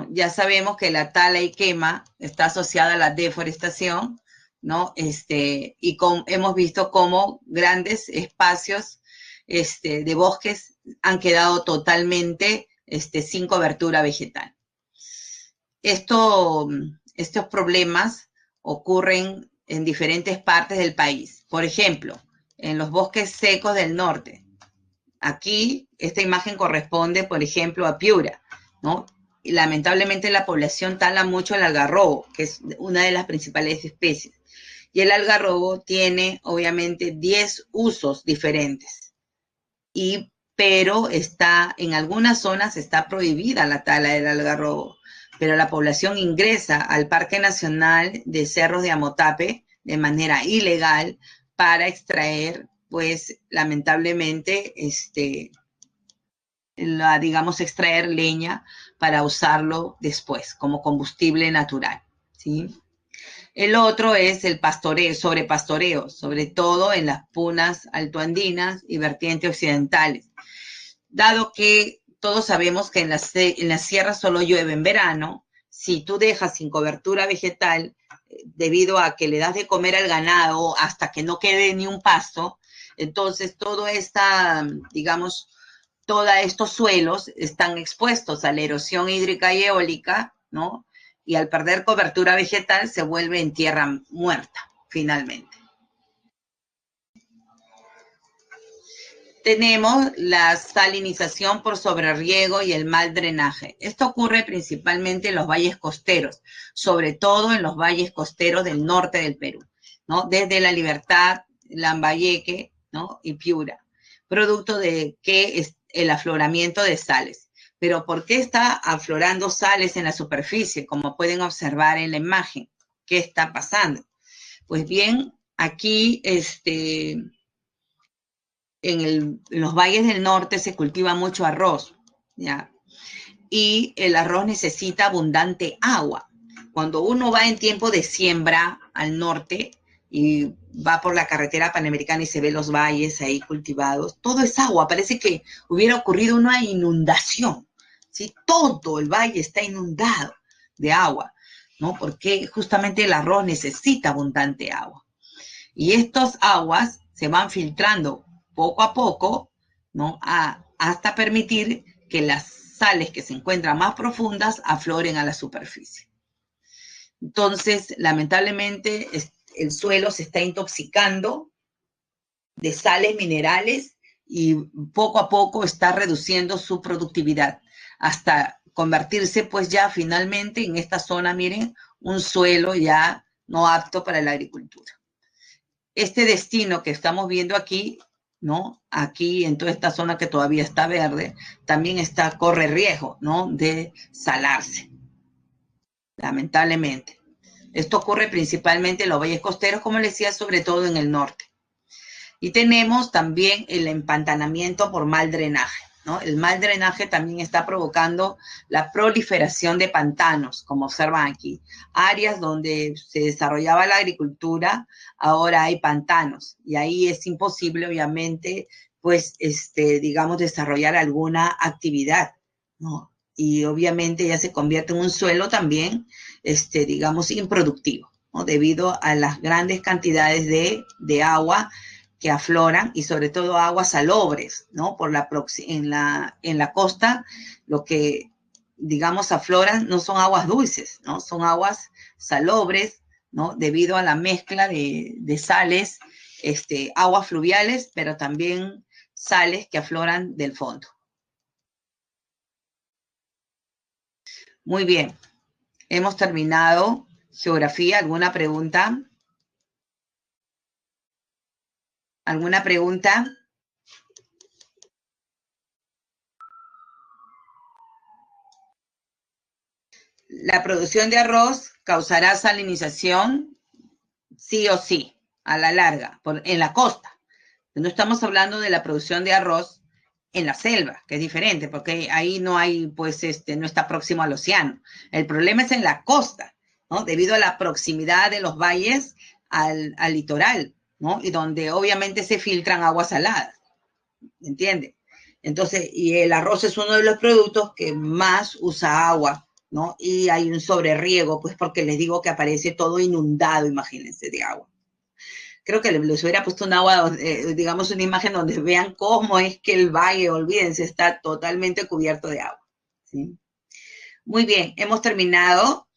Ya sabemos que la tala y quema está asociada a la deforestación, ¿no? Y hemos visto cómo grandes espacios de bosques han quedado totalmente sin cobertura vegetal. Estos problemas ocurren en diferentes partes del país. Por ejemplo, en los bosques secos del norte. Aquí, esta imagen corresponde, por ejemplo, a Piura, ¿no? Y lamentablemente la población tala mucho el algarrobo, que es una de las principales especies. Y el algarrobo tiene, obviamente, 10 usos diferentes. Pero en algunas zonas está prohibida la tala del algarrobo. Pero la población ingresa al Parque Nacional de Cerros de Amotape de manera ilegal para extraer, pues, lamentablemente, extraer leña para usarlo después como combustible natural, ¿sí? El otro es el pastoreo, sobrepastoreo, sobre todo en las punas altoandinas y vertientes occidentales. Dado que todos sabemos que en la sierra solo llueve en verano, si tú dejas sin cobertura vegetal, debido a que le das de comer al ganado hasta que no quede ni un pasto, entonces todos estos suelos están expuestos a la erosión hídrica y eólica, ¿no? Y al perder cobertura vegetal se vuelve en tierra muerta, finalmente. Tenemos la salinización por sobreriego y el mal drenaje. Esto ocurre principalmente en los valles costeros, sobre todo en los valles costeros del norte del Perú, ¿no? Desde La Libertad, Lambayeque, ¿no? Y Piura, producto de que es el afloramiento de sales. Pero ¿por qué está aflorando sales en la superficie? Como pueden observar en la imagen. ¿Qué está pasando? Pues bien, aquí en los valles del norte se cultiva mucho arroz, ¿ya? Y el arroz necesita abundante agua. Cuando uno va en tiempo de siembra al norte y va por la carretera panamericana y se ve los valles ahí cultivados, todo es agua, parece que hubiera ocurrido una inundación, ¿sí? Todo el valle está inundado de agua, ¿no? Porque justamente el arroz necesita abundante agua. Y estas aguas se van filtrando poco a poco, ¿no? Hasta permitir que las sales que se encuentran más profundas afloren a la superficie. Entonces, lamentablemente, el suelo se está intoxicando de sales minerales y poco a poco está reduciendo su productividad hasta convertirse, pues ya finalmente en esta zona, miren, un suelo ya no apto para la agricultura. Este destino que estamos viendo aquí, ¿no? Aquí en toda esta zona que todavía está verde, también corre riesgo, ¿no? De salarse, lamentablemente. Esto ocurre principalmente en los valles costeros, como les decía, sobre todo en el norte. Y tenemos también el empantanamiento por mal drenaje, ¿no? El mal drenaje también está provocando la proliferación de pantanos, como observan aquí. Áreas donde se desarrollaba la agricultura, ahora hay pantanos. Y ahí es imposible, obviamente, pues, desarrollar alguna actividad, ¿no? Y obviamente ya se convierte en un suelo también, improductivo, ¿no? Debido a las grandes cantidades de agua que afloran y sobre todo aguas salobres, ¿no? En la costa, lo que, afloran no son aguas dulces, ¿no? Son aguas salobres, ¿no? Debido a la mezcla de sales, aguas fluviales, pero también sales que afloran del fondo. Muy bien. Hemos terminado geografía. ¿Alguna pregunta? ¿Alguna pregunta? La producción de arroz causará salinización. sí o sí, a la larga, en la costa. No estamos hablando de la producción de arroz en la selva, que es diferente, porque ahí no hay, pues, no está próximo al océano. El problema es en la costa, ¿no? Debido a la proximidad de los valles al litoral, ¿no? Y donde obviamente se filtran aguas saladas, ¿entiende? Entonces, y el arroz es uno de los productos que más usa agua, ¿no? Y hay un sobreriego, pues porque les digo que aparece todo inundado, imagínense, de agua. Creo que les hubiera puesto un agua, digamos, una imagen donde vean cómo es que el valle, olvídense, está totalmente cubierto de agua, ¿sí? Muy bien, hemos terminado.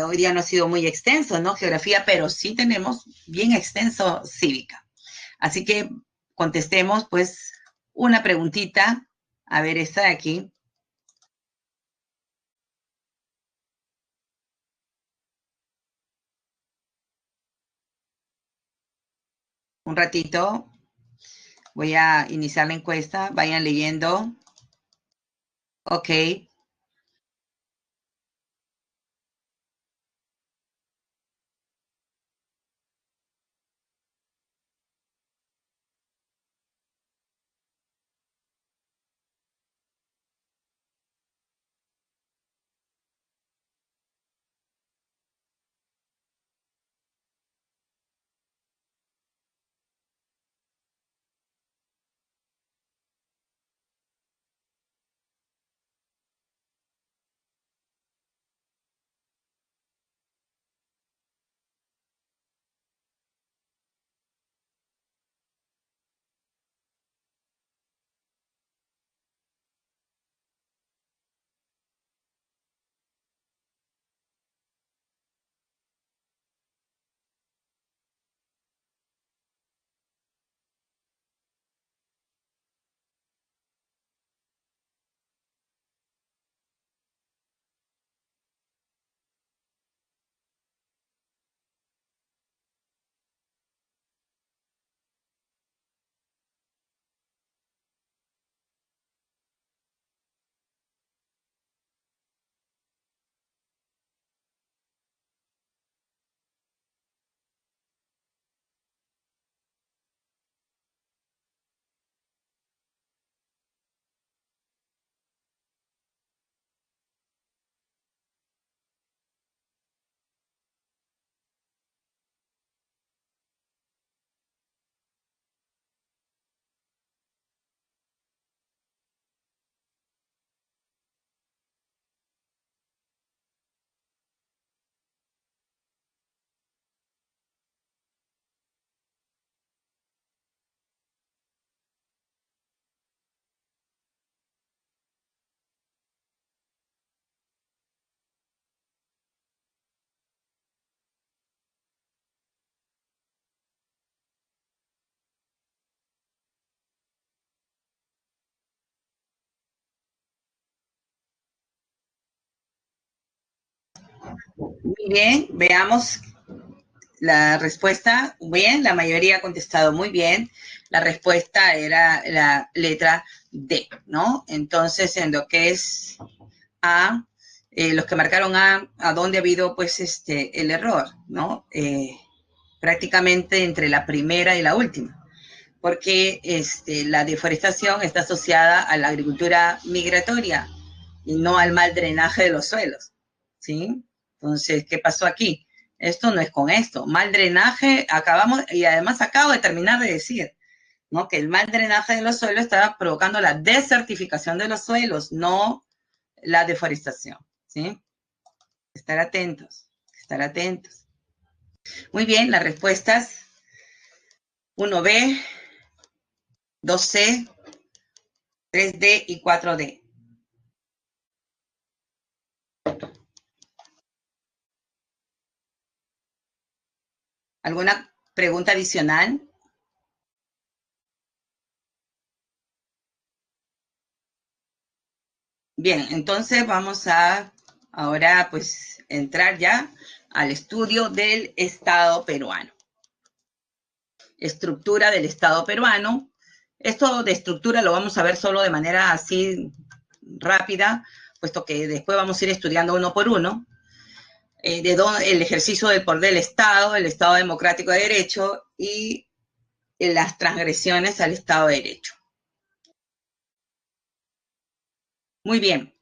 Hoy día no ha sido muy extenso, ¿no? Geografía, pero sí tenemos bien extenso cívica. Así que contestemos, pues, una preguntita. A ver, esta de aquí. Un ratito. Voy a iniciar la encuesta. Vayan leyendo. Ok. Muy bien, veamos la respuesta. Bien, la mayoría ha contestado muy bien. La respuesta era la letra D, ¿no? Entonces, en lo que es A, los que marcaron a dónde ha habido, pues, el error, ¿no? Prácticamente entre la primera y la última, porque la deforestación está asociada a la agricultura migratoria y no al mal drenaje de los suelos, ¿sí? Entonces, ¿qué pasó aquí? Esto no es con esto. Mal drenaje, acabamos, y además acabo de terminar de decir, ¿no? Que el mal drenaje de los suelos estaba provocando la desertificación de los suelos, no la deforestación, ¿sí? Estar atentos, estar atentos. Muy bien, las respuestas 1B, 2C, 3D y 4D. ¿Alguna pregunta adicional? Bien, entonces vamos a ahora pues entrar ya al estudio del Estado peruano. Estructura del Estado peruano. Esto de estructura lo vamos a ver solo de manera así rápida, puesto que después vamos a ir estudiando uno por uno. el ejercicio del poder del Estado, el Estado democrático de derecho y las transgresiones al Estado de derecho. Muy bien.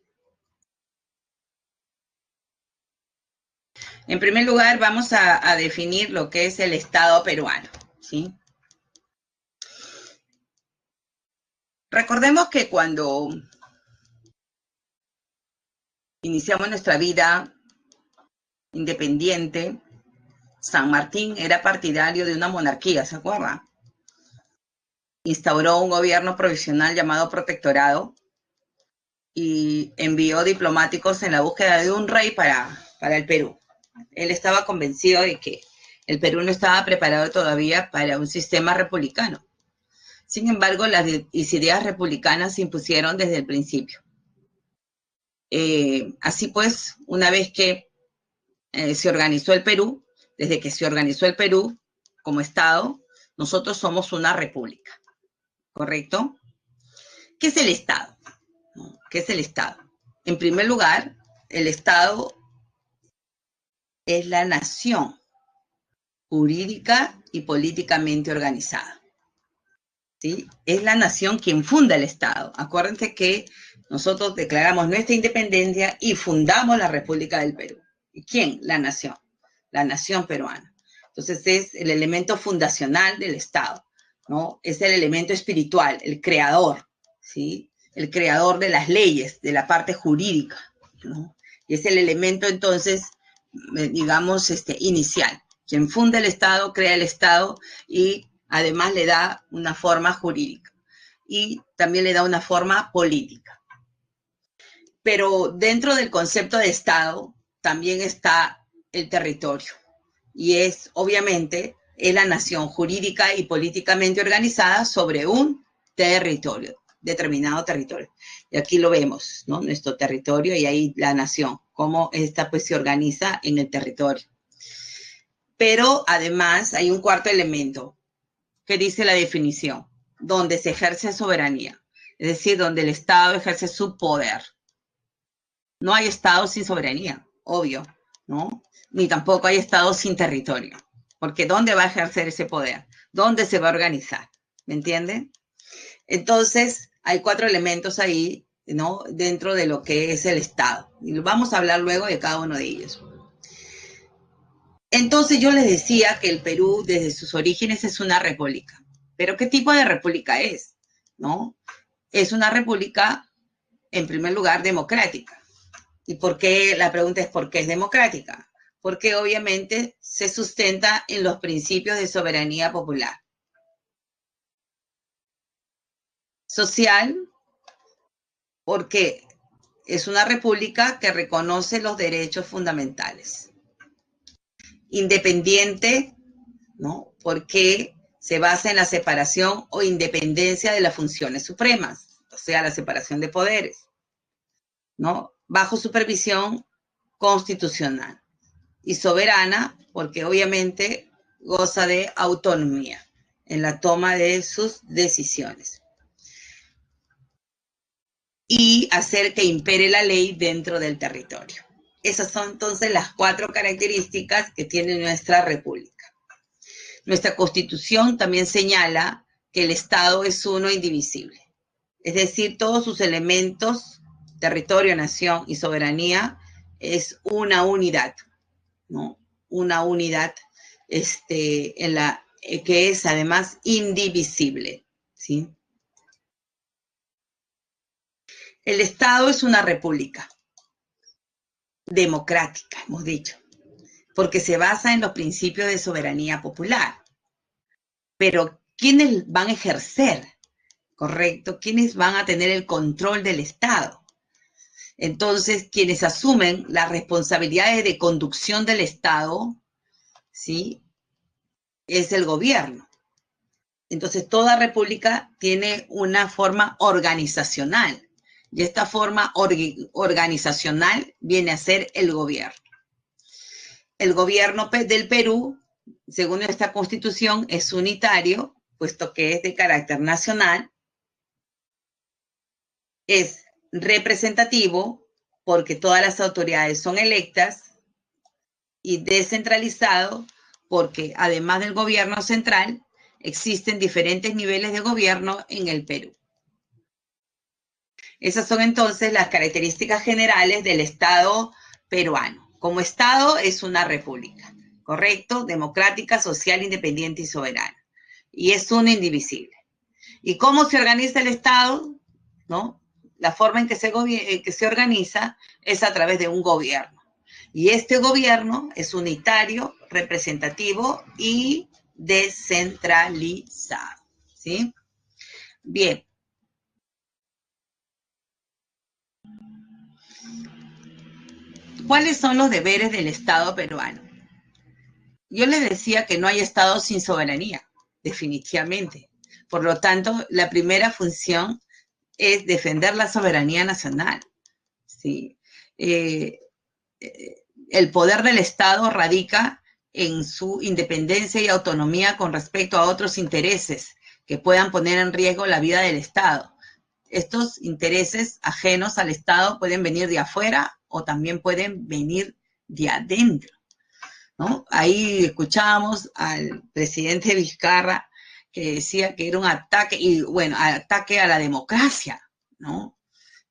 En primer lugar, vamos a definir lo que es el Estado peruano, ¿sí? Recordemos que cuando iniciamos nuestra vida independiente, San Martín era partidario de una monarquía, ¿se acuerda? Instauró un gobierno provisional llamado protectorado y envió diplomáticos en la búsqueda de un rey para el Perú. Él estaba convencido de que el Perú no estaba preparado todavía para un sistema republicano. Sin embargo, las ideas republicanas se impusieron desde el principio. Así pues, una vez que se organizó el Perú, desde que se organizó el Perú como Estado, nosotros somos una república, ¿correcto? ¿Qué es el Estado? ¿Qué es el Estado? En primer lugar, el Estado es la nación jurídica y políticamente organizada. ¿Sí? Es la nación quien funda el Estado. Acuérdense que nosotros declaramos nuestra independencia y fundamos la República del Perú. ¿Y quién? La nación peruana. Entonces es el elemento fundacional del Estado, ¿no? Es el elemento espiritual, el creador, ¿sí? El creador de las leyes, de la parte jurídica, ¿no? Y es el elemento entonces, digamos, inicial. Quien funda el Estado, crea el Estado y además le da una forma jurídica y también le da una forma política. Pero dentro del concepto de Estado también está el territorio y es obviamente es la nación jurídica y políticamente organizada sobre un territorio, determinado territorio. Y aquí lo vemos, ¿no? Nuestro territorio y ahí la nación, cómo esta pues se organiza en el territorio. Pero además hay un cuarto elemento que dice la definición, donde se ejerce soberanía, es decir, donde el Estado ejerce su poder. No hay Estado sin soberanía, obvio, ¿no? Ni tampoco hay Estado sin territorio, porque ¿dónde va a ejercer ese poder? ¿Dónde se va a organizar? ¿Me entienden? Entonces, hay cuatro elementos ahí, ¿no? Dentro de lo que es el Estado. Y vamos a hablar luego de cada uno de ellos. Entonces yo les decía que el Perú desde sus orígenes es una república. ¿Pero qué tipo de república es? ¿No? Es una república, en primer lugar, democrática. ¿Y por qué? La pregunta es ¿por qué es democrática? Porque obviamente se sustenta en los principios de soberanía popular. Social, porque es una república que reconoce los derechos fundamentales. Independiente, ¿no? Porque se basa en la separación o independencia de las funciones supremas, o sea, la separación de poderes, ¿no? Bajo supervisión constitucional. Y soberana, porque obviamente goza de autonomía en la toma de sus decisiones. Y hacer que impere la ley dentro del territorio. Esas son entonces las cuatro características que tiene nuestra república. Nuestra Constitución también señala que el Estado es uno indivisible, es decir, todos sus elementos, territorio, nación y soberanía, es una unidad, ¿no? Una unidad que es además indivisible, ¿sí? El Estado es una república democrática, hemos dicho, porque se basa en los principios de soberanía popular. Pero, ¿quiénes van a ejercer? ¿Correcto? ¿Quiénes van a tener el control del Estado? Entonces, quienes asumen las responsabilidades de conducción del Estado, ¿sí? Es el gobierno. Entonces, toda república tiene una forma organizacional y esta forma organizacional viene a ser el gobierno. El gobierno del Perú, según esta constitución, es unitario, puesto que es de carácter nacional, es representativo porque todas las autoridades son electas y descentralizado porque además del gobierno central, existen diferentes niveles de gobierno en el Perú. Esas son entonces las características generales del Estado peruano. Como Estado es una república, ¿correcto? Democrática, social, independiente y soberana. Y es una indivisible. ¿Y cómo se organiza el Estado? ¿No? La forma en que se organiza es a través de un gobierno. Y este gobierno es unitario, representativo y descentralizado. ¿Sí? Bien. ¿Cuáles son los deberes del Estado peruano? Yo les decía que no hay Estado sin soberanía, definitivamente. Por lo tanto, la primera función es defender la soberanía nacional. ¿Sí? El poder del Estado radica en su independencia y autonomía con respecto a otros intereses que puedan poner en riesgo la vida del Estado. Estos intereses ajenos al Estado pueden venir de afuera o también pueden venir de adentro, ¿no? Ahí escuchábamos al presidente Vizcarra que decía que era un ataque, y bueno, ataque a la democracia, ¿no?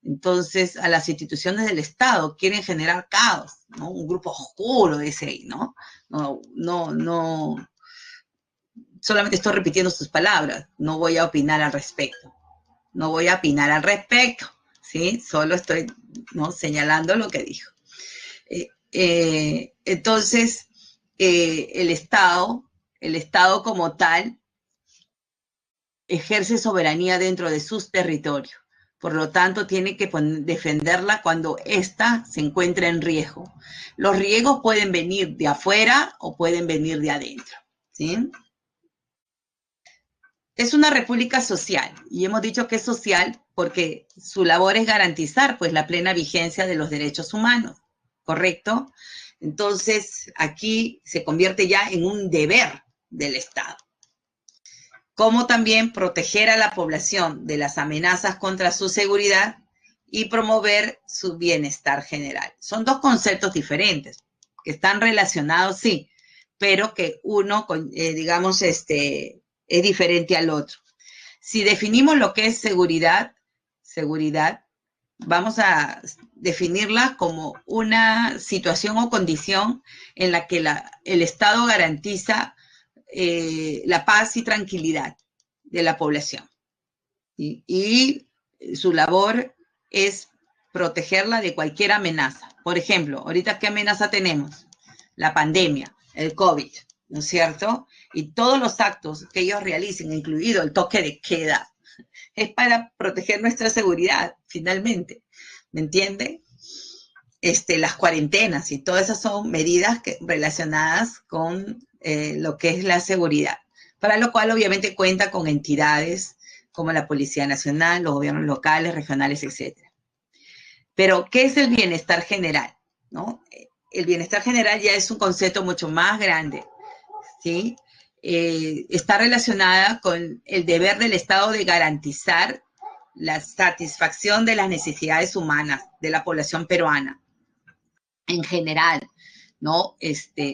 Entonces, a las instituciones del Estado quieren generar caos, ¿no? Un grupo oscuro, dice ahí, ¿no? No, solamente estoy repitiendo sus palabras, no voy a opinar al respecto. No voy a opinar al respecto, ¿sí? Solo estoy, ¿no?, señalando lo que dijo. Entonces, el Estado como tal ejerce soberanía dentro de sus territorios. Por lo tanto, tiene que defenderla cuando ésta se encuentra en riesgo. Los riesgos pueden venir de afuera o pueden venir de adentro, ¿sí? Es una república social y hemos dicho que es social porque su labor es garantizar pues la plena vigencia de los derechos humanos, ¿correcto? Entonces aquí se convierte ya en un deber del Estado. Como también proteger a la población de las amenazas contra su seguridad y promover su bienestar general. Son dos conceptos diferentes que están relacionados, sí, pero que uno, digamos, es diferente al otro. Si definimos lo que es seguridad, vamos a definirla como una situación o condición en la que el Estado garantiza la paz y tranquilidad de la población. Y su labor es protegerla de cualquier amenaza. Por ejemplo, ahorita, ¿qué amenaza tenemos? La pandemia, el COVID, ¿no es cierto? Y todos los actos que ellos realicen, incluido el toque de queda, es para proteger nuestra seguridad, finalmente. ¿Me entiende? Las cuarentenas y todas esas son medidas relacionadas con lo que es la seguridad, para lo cual obviamente cuenta con entidades como la Policía Nacional, los gobiernos locales, regionales, etc. Pero, ¿qué es el bienestar general? ¿No? El bienestar general ya es un concepto mucho más grande, ¿sí? Está relacionada con el deber del Estado de garantizar la satisfacción de las necesidades humanas de la población peruana en general, ¿no?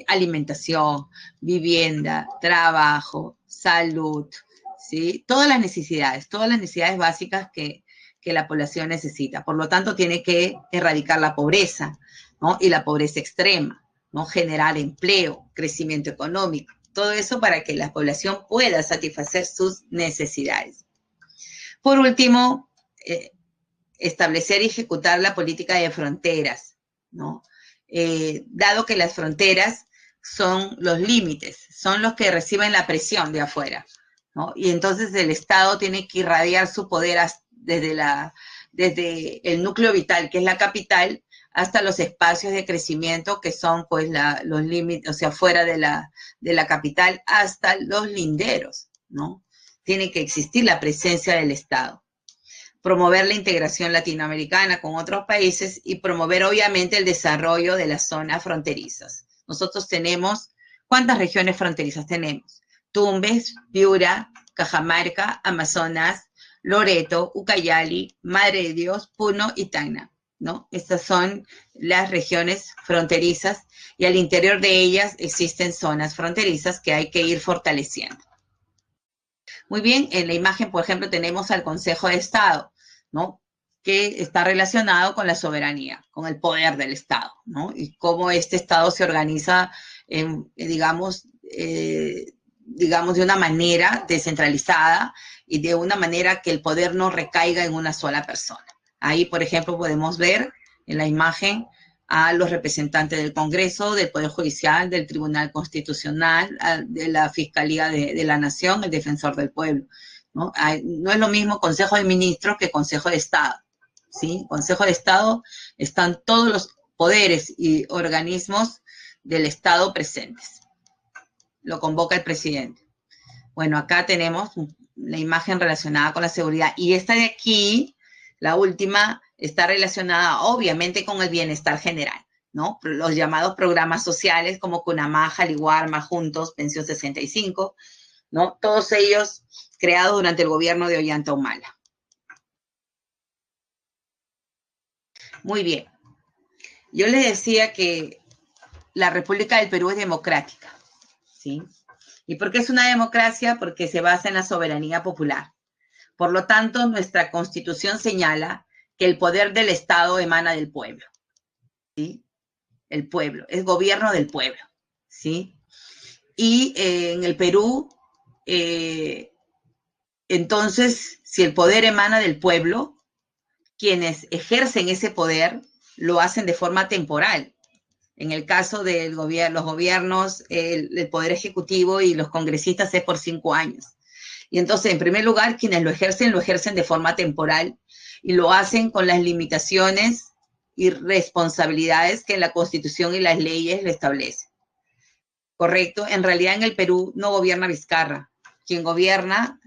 Alimentación, vivienda, trabajo, salud, ¿sí? Todas las necesidades básicas que la población necesita. Por lo tanto, tiene que erradicar la pobreza, ¿no? Y la pobreza extrema, ¿no? Generar empleo, crecimiento económico, todo eso para que la población pueda satisfacer sus necesidades. Por último, establecer y ejecutar la política de fronteras, ¿no? Dado que las fronteras son los límites, son los que reciben la presión de afuera, ¿no? Y entonces el Estado tiene que irradiar su poder desde el núcleo vital, que es la capital, hasta los espacios de crecimiento, que son pues los límites, o sea, fuera de la capital, hasta los linderos, ¿no? Tiene que existir la presencia del Estado. Promover la integración latinoamericana con otros países y promover obviamente el desarrollo de las zonas fronterizas. Nosotros tenemos, ¿cuántas regiones fronterizas tenemos? Tumbes, Piura, Cajamarca, Amazonas, Loreto, Ucayali, Madre de Dios, Puno y Tacna. ¿no? Estas son las regiones fronterizas y al interior de ellas existen zonas fronterizas que hay que ir fortaleciendo. Muy bien, en la imagen, por ejemplo, tenemos al Consejo de Estado, ¿no? Que está relacionado con la soberanía, con el poder del Estado, ¿no? Y cómo este Estado se organiza, digamos, de una manera descentralizada y de una manera que el poder no recaiga en una sola persona. Ahí, por ejemplo, podemos ver en la imagen a los representantes del Congreso, del Poder Judicial, del Tribunal Constitucional, de la Fiscalía de la Nación, el Defensor del Pueblo, ¿no? No es lo mismo Consejo de Ministros que Consejo de Estado, ¿sí? Consejo de Estado están todos los poderes y organismos del Estado presentes. Lo convoca el presidente. Bueno, acá tenemos la imagen relacionada con la seguridad. Y esta de aquí, la última, está relacionada obviamente con el bienestar general, ¿no? Los llamados programas sociales como Cunamá, Jaliguarma, Juntos, Pensión 65, ¿no? Todos ellos creados durante el gobierno de Ollanta Humala. Muy bien. Yo les decía que la República del Perú es democrática, ¿sí? ¿Y por qué es una democracia? Porque se basa en la soberanía popular. Por lo tanto, nuestra Constitución señala que el poder del Estado emana del pueblo, ¿sí? El pueblo, es gobierno del pueblo, ¿sí? Y en el Perú, entonces, si el poder emana del pueblo, quienes ejercen ese poder lo hacen de forma temporal. En el caso de los gobiernos, el Poder Ejecutivo y los congresistas es por 5 años. Y entonces, en primer lugar, quienes lo ejercen de forma temporal y lo hacen con las limitaciones y responsabilidades que la Constitución y las leyes le establecen. Correcto, en realidad en el Perú no gobierna Vizcarra. Quien gobierna,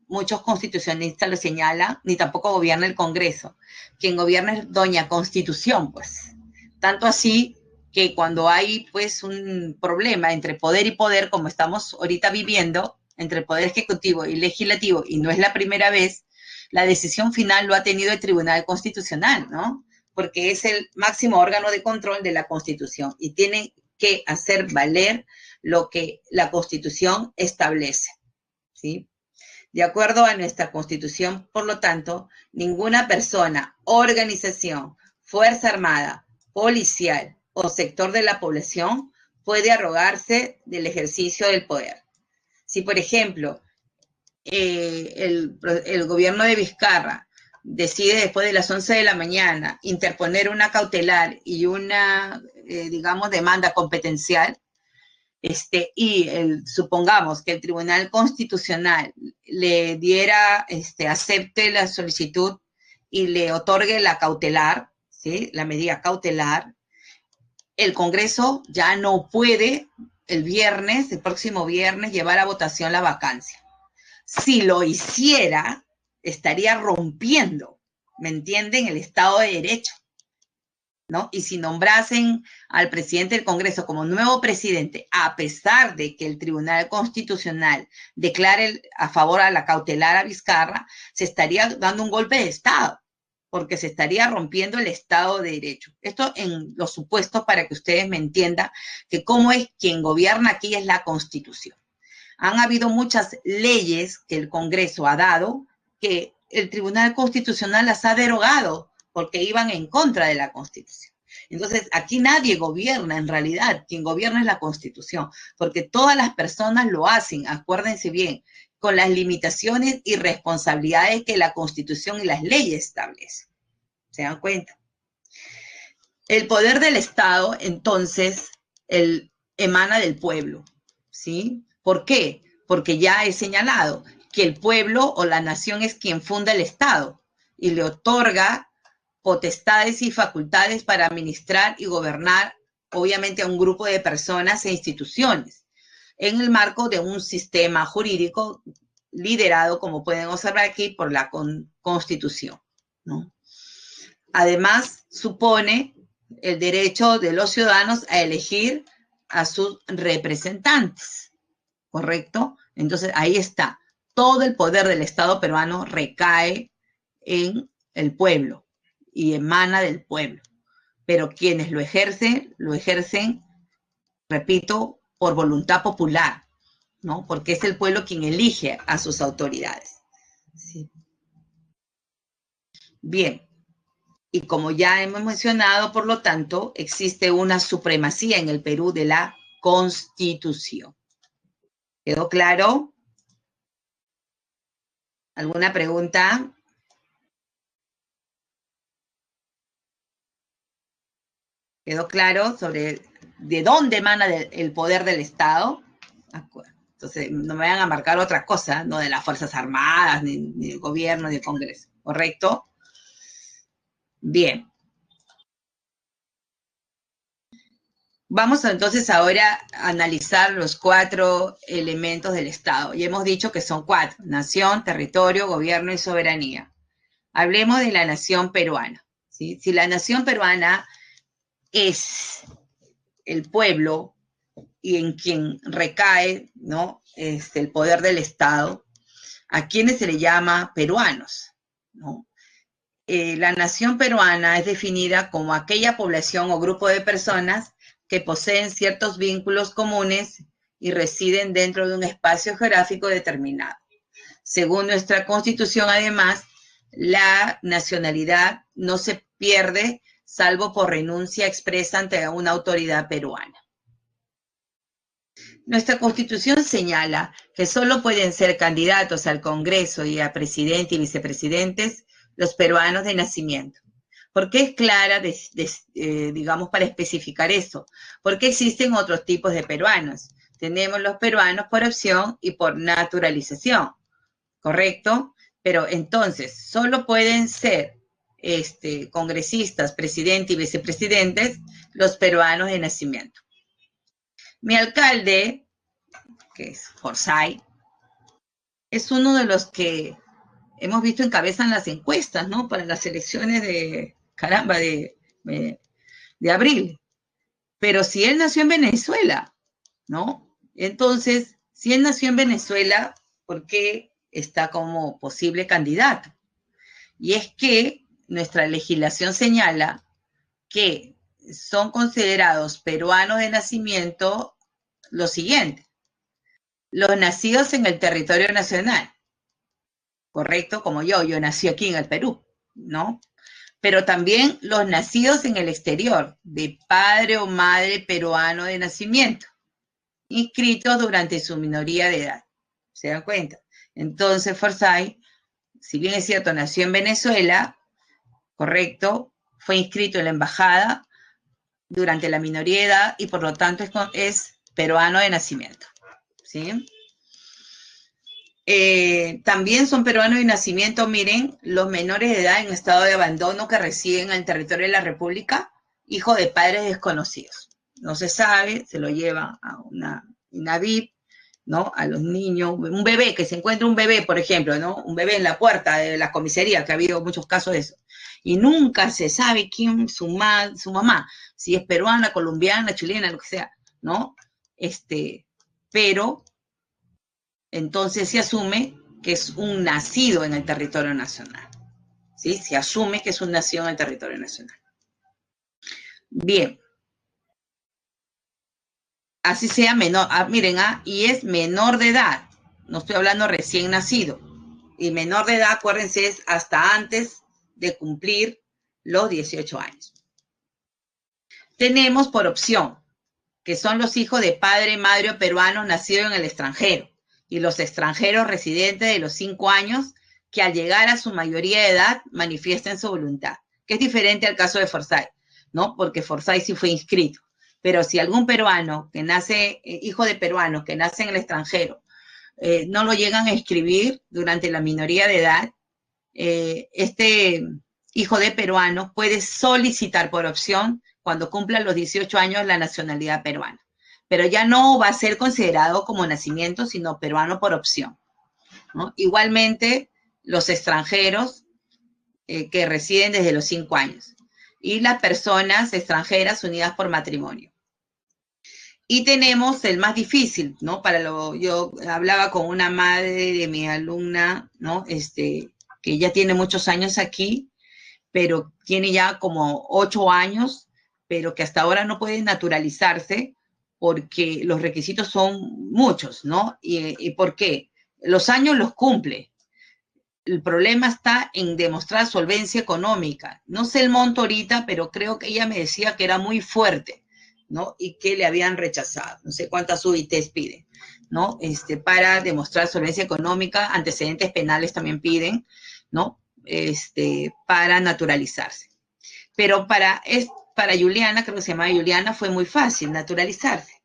muchos constitucionalistas lo señalan, ni tampoco gobierna el Congreso. Quien gobierna es doña Constitución, pues. Tanto así que cuando hay pues un problema entre poder y poder, como estamos ahorita viviendo, entre el Poder Ejecutivo y Legislativo, y no es la primera vez, la decisión final lo ha tenido el Tribunal Constitucional, ¿no? Porque es el máximo órgano de control de la Constitución y tiene que hacer valer lo que la Constitución establece, ¿sí? De acuerdo a nuestra Constitución, por lo tanto, ninguna persona, organización, fuerza armada, policial o sector de la población puede arrogarse del ejercicio del poder. Si, por ejemplo, el gobierno de Vizcarra decide después de las 11 de la mañana interponer una cautelar y una, digamos, demanda competencial, supongamos que el Tribunal Constitucional le diera, acepte la solicitud y le otorgue la cautelar, ¿sí? La medida cautelar, el Congreso ya no puede el próximo viernes, llevar a votación la vacancia. Si lo hiciera, estaría rompiendo, ¿me entienden?, el Estado de Derecho, ¿no? Y si nombrasen al presidente del Congreso como nuevo presidente, a pesar de que el Tribunal Constitucional declare a favor a la cautelar a Vizcarra, se estaría dando un golpe de Estado, porque se estaría rompiendo el Estado de Derecho. Esto en los supuestos para que ustedes me entiendan que cómo es quien gobierna aquí es la Constitución. Han habido muchas leyes que el Congreso ha dado que el Tribunal Constitucional las ha derogado porque iban en contra de la Constitución. Entonces, aquí nadie gobierna en realidad, quien gobierna es la Constitución, porque todas las personas lo hacen, acuérdense bien, con las limitaciones y responsabilidades que la Constitución y las leyes establecen. ¿Se dan cuenta? El poder del Estado, entonces, emana del pueblo, ¿sí? ¿Por qué? Porque ya he señalado que el pueblo o la nación es quien funda el Estado y le otorga potestades y facultades para administrar y gobernar, obviamente, a un grupo de personas e instituciones en el marco de un sistema jurídico liderado, como pueden observar aquí, por la Constitución, ¿no? Además, supone el derecho de los ciudadanos a elegir a sus representantes, ¿correcto? Entonces, ahí está. Todo el poder del Estado peruano recae en el pueblo y emana del pueblo. Pero quienes lo ejercen, repito, por voluntad popular, ¿no? Porque es el pueblo quien elige a sus autoridades. ¿Sí? Bien, y como ya hemos mencionado, por lo tanto, existe una supremacía en el Perú de la Constitución. ¿Quedó claro? ¿Alguna pregunta? ¿Quedó claro sobre de dónde emana el poder del Estado? Entonces, no me vayan a marcar otra cosa, no de las Fuerzas Armadas, ni del gobierno, ni del Congreso. ¿Correcto? Bien. Vamos entonces ahora a analizar los 4 elementos del Estado. Y hemos dicho que son 4: nación, territorio, gobierno y soberanía. Hablemos de la nación peruana. ¿Sí? Si la nación peruana es el pueblo y en quien recae, ¿no?, el poder del Estado, a quienes se le llama peruanos, ¿no? La nación peruana es definida como aquella población o grupo de personas que poseen ciertos vínculos comunes y residen dentro de un espacio geográfico determinado. Según nuestra Constitución, además, la nacionalidad no se pierde salvo por renuncia expresa ante una autoridad peruana. Nuestra Constitución señala que solo pueden ser candidatos al Congreso y a presidente y vicepresidentes los peruanos de nacimiento. ¿Por qué es clara, digamos, para especificar eso? Porque existen otros tipos de peruanos. Tenemos los peruanos por opción y por naturalización, ¿correcto? Pero entonces, solo pueden ser congresistas, presidente y vicepresidentes los peruanos de nacimiento. Mi alcalde, que es Forsyth, es uno de los que hemos visto encabezan las encuestas, ¿no? Para las elecciones de abril. Pero si él nació en Venezuela, ¿no? Entonces, si él nació en Venezuela, ¿por qué está como posible candidato? Y es que nuestra legislación señala que son considerados peruanos de nacimiento lo siguiente: los nacidos en el territorio nacional, ¿correcto? Como yo nací aquí en el Perú, ¿no? Pero también los nacidos en el exterior, de padre o madre peruano de nacimiento, inscritos durante su minoría de edad. ¿Se dan cuenta? Entonces, Forsyth, si bien es cierto, nació en Venezuela, ¿correcto? Fue inscrito en la embajada durante la minoría de edad y por lo tanto es peruano de nacimiento, ¿sí? También son peruanos de nacimiento, miren, los menores de edad en estado de abandono que residen en el territorio de la República, hijo de padres desconocidos. No se sabe, se lo lleva a una VIP, ¿no? A los niños, un bebé, que se encuentra un bebé, por ejemplo, ¿no? Un bebé en la puerta de la comisaría, que ha habido muchos casos de eso. Y nunca se sabe quién su mamá, si es peruana, colombiana, chilena, lo que sea, ¿no? Pero entonces se asume que es un nacido en el territorio nacional. ¿Sí? Se asume que es un nacido en el territorio nacional. Bien. Así sea menor, miren, y es menor de edad. No estoy hablando recién nacido. Y menor de edad, acuérdense, es hasta antes de cumplir los 18 años. Tenemos por opción, que son los hijos de padre, madre o peruanos nacidos en el extranjero, y los extranjeros residentes de los 5 años que al llegar a su mayoría de edad manifiesten su voluntad, que es diferente al caso de Forsyth, ¿no? Porque Forsyth sí fue inscrito. Pero si algún peruano que nace, hijo de peruanos que nace en el extranjero, no lo llegan a inscribir durante la minoría de edad, este hijo de peruano puede solicitar por opción, cuando cumpla los 18 años, la nacionalidad peruana. Pero ya no va a ser considerado como nacimiento, sino peruano por opción, ¿no? Igualmente, los extranjeros que residen desde los 5 años y las personas extranjeras unidas por matrimonio. Y tenemos el más difícil, ¿no? Yo hablaba con una madre de mi alumna, ¿no? Que ya tiene muchos años aquí, pero tiene ya como 8 años, pero que hasta ahora no puede naturalizarse porque los requisitos son muchos, ¿no? ¿Y por qué? Los años los cumple. El problema está en demostrar solvencia económica. No sé el monto ahorita, pero creo que ella me decía que era muy fuerte, ¿no? Y que le habían rechazado. No sé cuántas UITs piden, ¿no? Para demostrar solvencia económica, antecedentes penales también piden, ¿no? Para naturalizarse. Pero para Juliana, creo que se llama Juliana, fue muy fácil naturalizarse.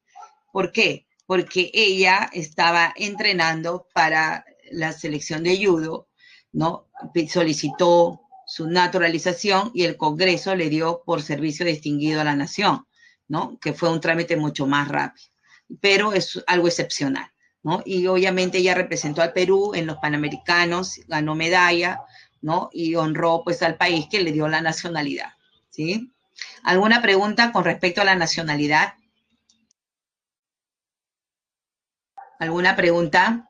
¿Por qué? Porque ella estaba entrenando para la selección de judo, ¿no? Solicitó su naturalización y el Congreso le dio por servicio distinguido a la nación, ¿no? Que fue un trámite mucho más rápido, pero es algo excepcional, ¿no? Y obviamente ella representó al Perú en los Panamericanos, ganó medalla, ¿no? Y honró pues al país que le dio la nacionalidad, ¿sí? ¿Alguna pregunta con respecto a la nacionalidad? ¿Alguna pregunta?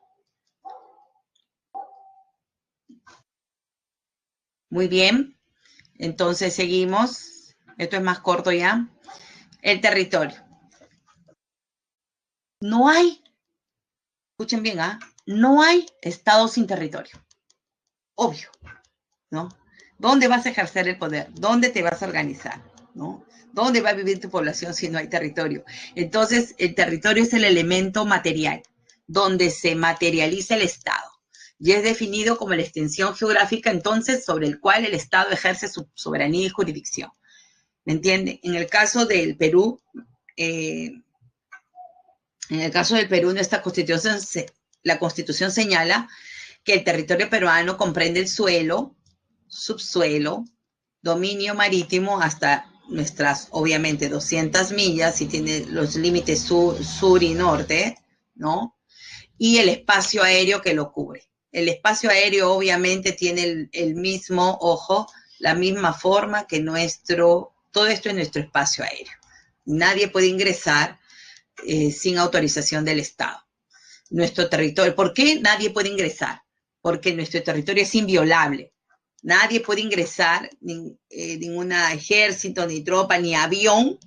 Muy bien. Entonces seguimos. Esto es más corto ya. El territorio. No hay, escuchen bien, no hay estado sin territorio. Obvio, ¿no? ¿Dónde vas a ejercer el poder? ¿Dónde te vas a organizar? ¿No? ¿Dónde va a vivir tu población si no hay territorio? Entonces, el territorio es el elemento material, donde se materializa el Estado. Y es definido como la extensión geográfica, entonces, sobre el cual el Estado ejerce su soberanía y jurisdicción. ¿Me entiende? En el caso del Perú, la Constitución señala que el territorio peruano comprende el suelo, subsuelo, dominio marítimo hasta nuestras, obviamente, 200 millas, y tiene los límites sur y norte, ¿no? Y el espacio aéreo que lo cubre. El espacio aéreo obviamente tiene el mismo, ojo, la misma forma que todo esto es nuestro espacio aéreo. Nadie puede ingresar sin autorización del Estado. Nuestro territorio, ¿por qué nadie puede ingresar? Porque nuestro territorio es inviolable. Nadie puede ingresar, ningún ejército, ni tropa, ni avión,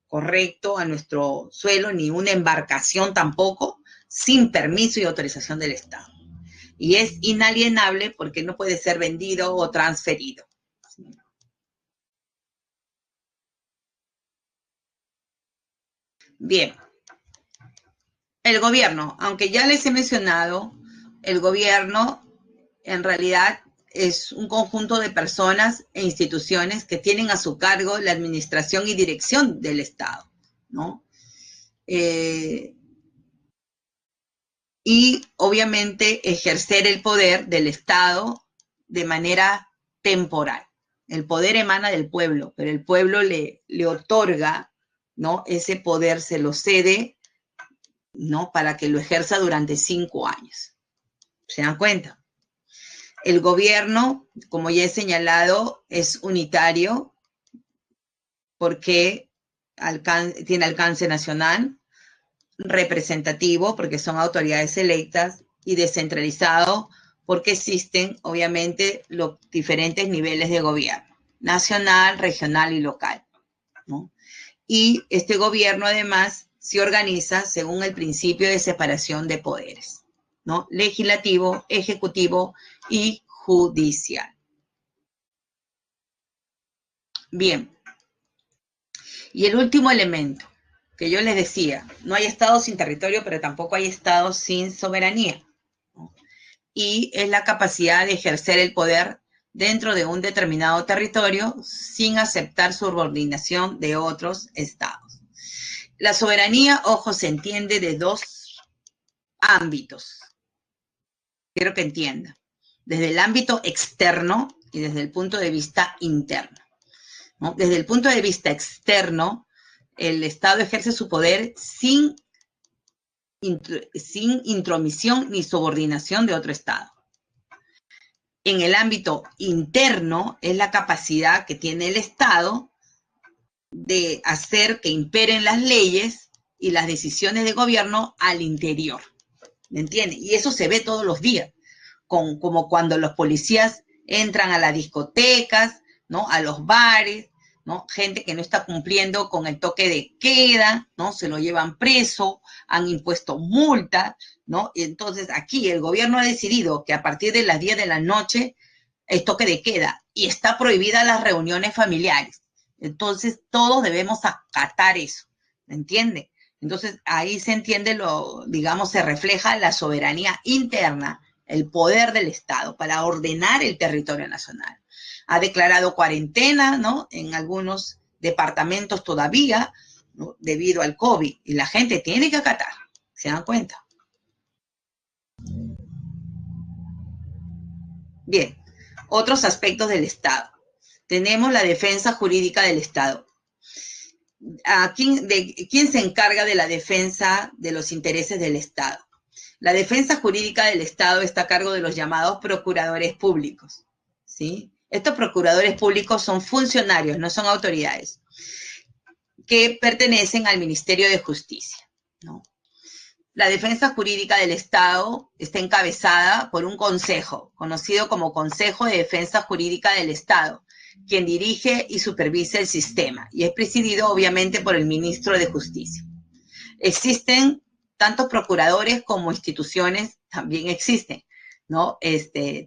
correcto, a nuestro suelo, ni una embarcación tampoco, sin permiso y autorización del Estado. Y es inalienable porque no puede ser vendido o transferido. Bien. El gobierno, aunque ya les he mencionado, el gobierno en realidad es un conjunto de personas e instituciones que tienen a su cargo la administración y dirección del Estado, ¿no? Y obviamente ejercer el poder del Estado de manera temporal. El poder emana del pueblo, pero el pueblo le otorga, ¿no? Ese poder se lo cede, ¿no? Para que lo ejerza durante 5 años. ¿Se dan cuenta? El gobierno, como ya he señalado, es unitario porque tiene alcance nacional, representativo porque son autoridades electas y descentralizado porque existen, obviamente, los diferentes niveles de gobierno, nacional, regional y local, ¿no? Y este gobierno, además, se organiza según el principio de separación de poderes, ¿no? Legislativo, ejecutivo y judicial. Bien. Y el último elemento, que yo les decía, no hay Estado sin territorio, pero tampoco hay Estado sin soberanía, ¿no? Y es la capacidad de ejercer el poder dentro de un determinado territorio sin aceptar subordinación de otros estados. La soberanía, ojo, se entiende de 2 ámbitos. Quiero que entienda. Desde el ámbito externo y desde el punto de vista interno, ¿no? Desde el punto de vista externo, el Estado ejerce su poder sin intromisión ni subordinación de otro Estado. En el ámbito interno es la capacidad que tiene el Estado de hacer que imperen las leyes y las decisiones de gobierno al interior. ¿Me entiende? Y eso se ve todos los días, como cuando los policías entran a las discotecas, ¿no? A los bares, ¿no? Gente que no está cumpliendo con el toque de queda, ¿no? Se lo llevan preso, han impuesto multas, ¿no? Y entonces aquí el gobierno ha decidido que a partir de las 10 de la noche es toque de queda y está prohibida las reuniones familiares. Entonces todos debemos acatar eso, ¿me entiende? Entonces ahí se entiende digamos, se refleja la soberanía interna, el poder del Estado para ordenar el territorio nacional. Ha declarado cuarentena, ¿no? En algunos departamentos todavía, ¿no? Debido al COVID, y la gente tiene que acatar, ¿se dan cuenta? Bien, otros aspectos del Estado. Tenemos la defensa jurídica del Estado. ¿Quién se encarga de la defensa de los intereses del Estado? La defensa jurídica del Estado está a cargo de los llamados procuradores públicos, ¿sí? Estos procuradores públicos son funcionarios, no son autoridades, que pertenecen al Ministerio de Justicia, ¿no? La defensa jurídica del Estado está encabezada por un consejo, conocido como Consejo de Defensa Jurídica del Estado, quien dirige y supervisa el sistema, y es presidido obviamente por el ministro de Justicia. Existen tanto procuradores como instituciones, también existen, ¿no?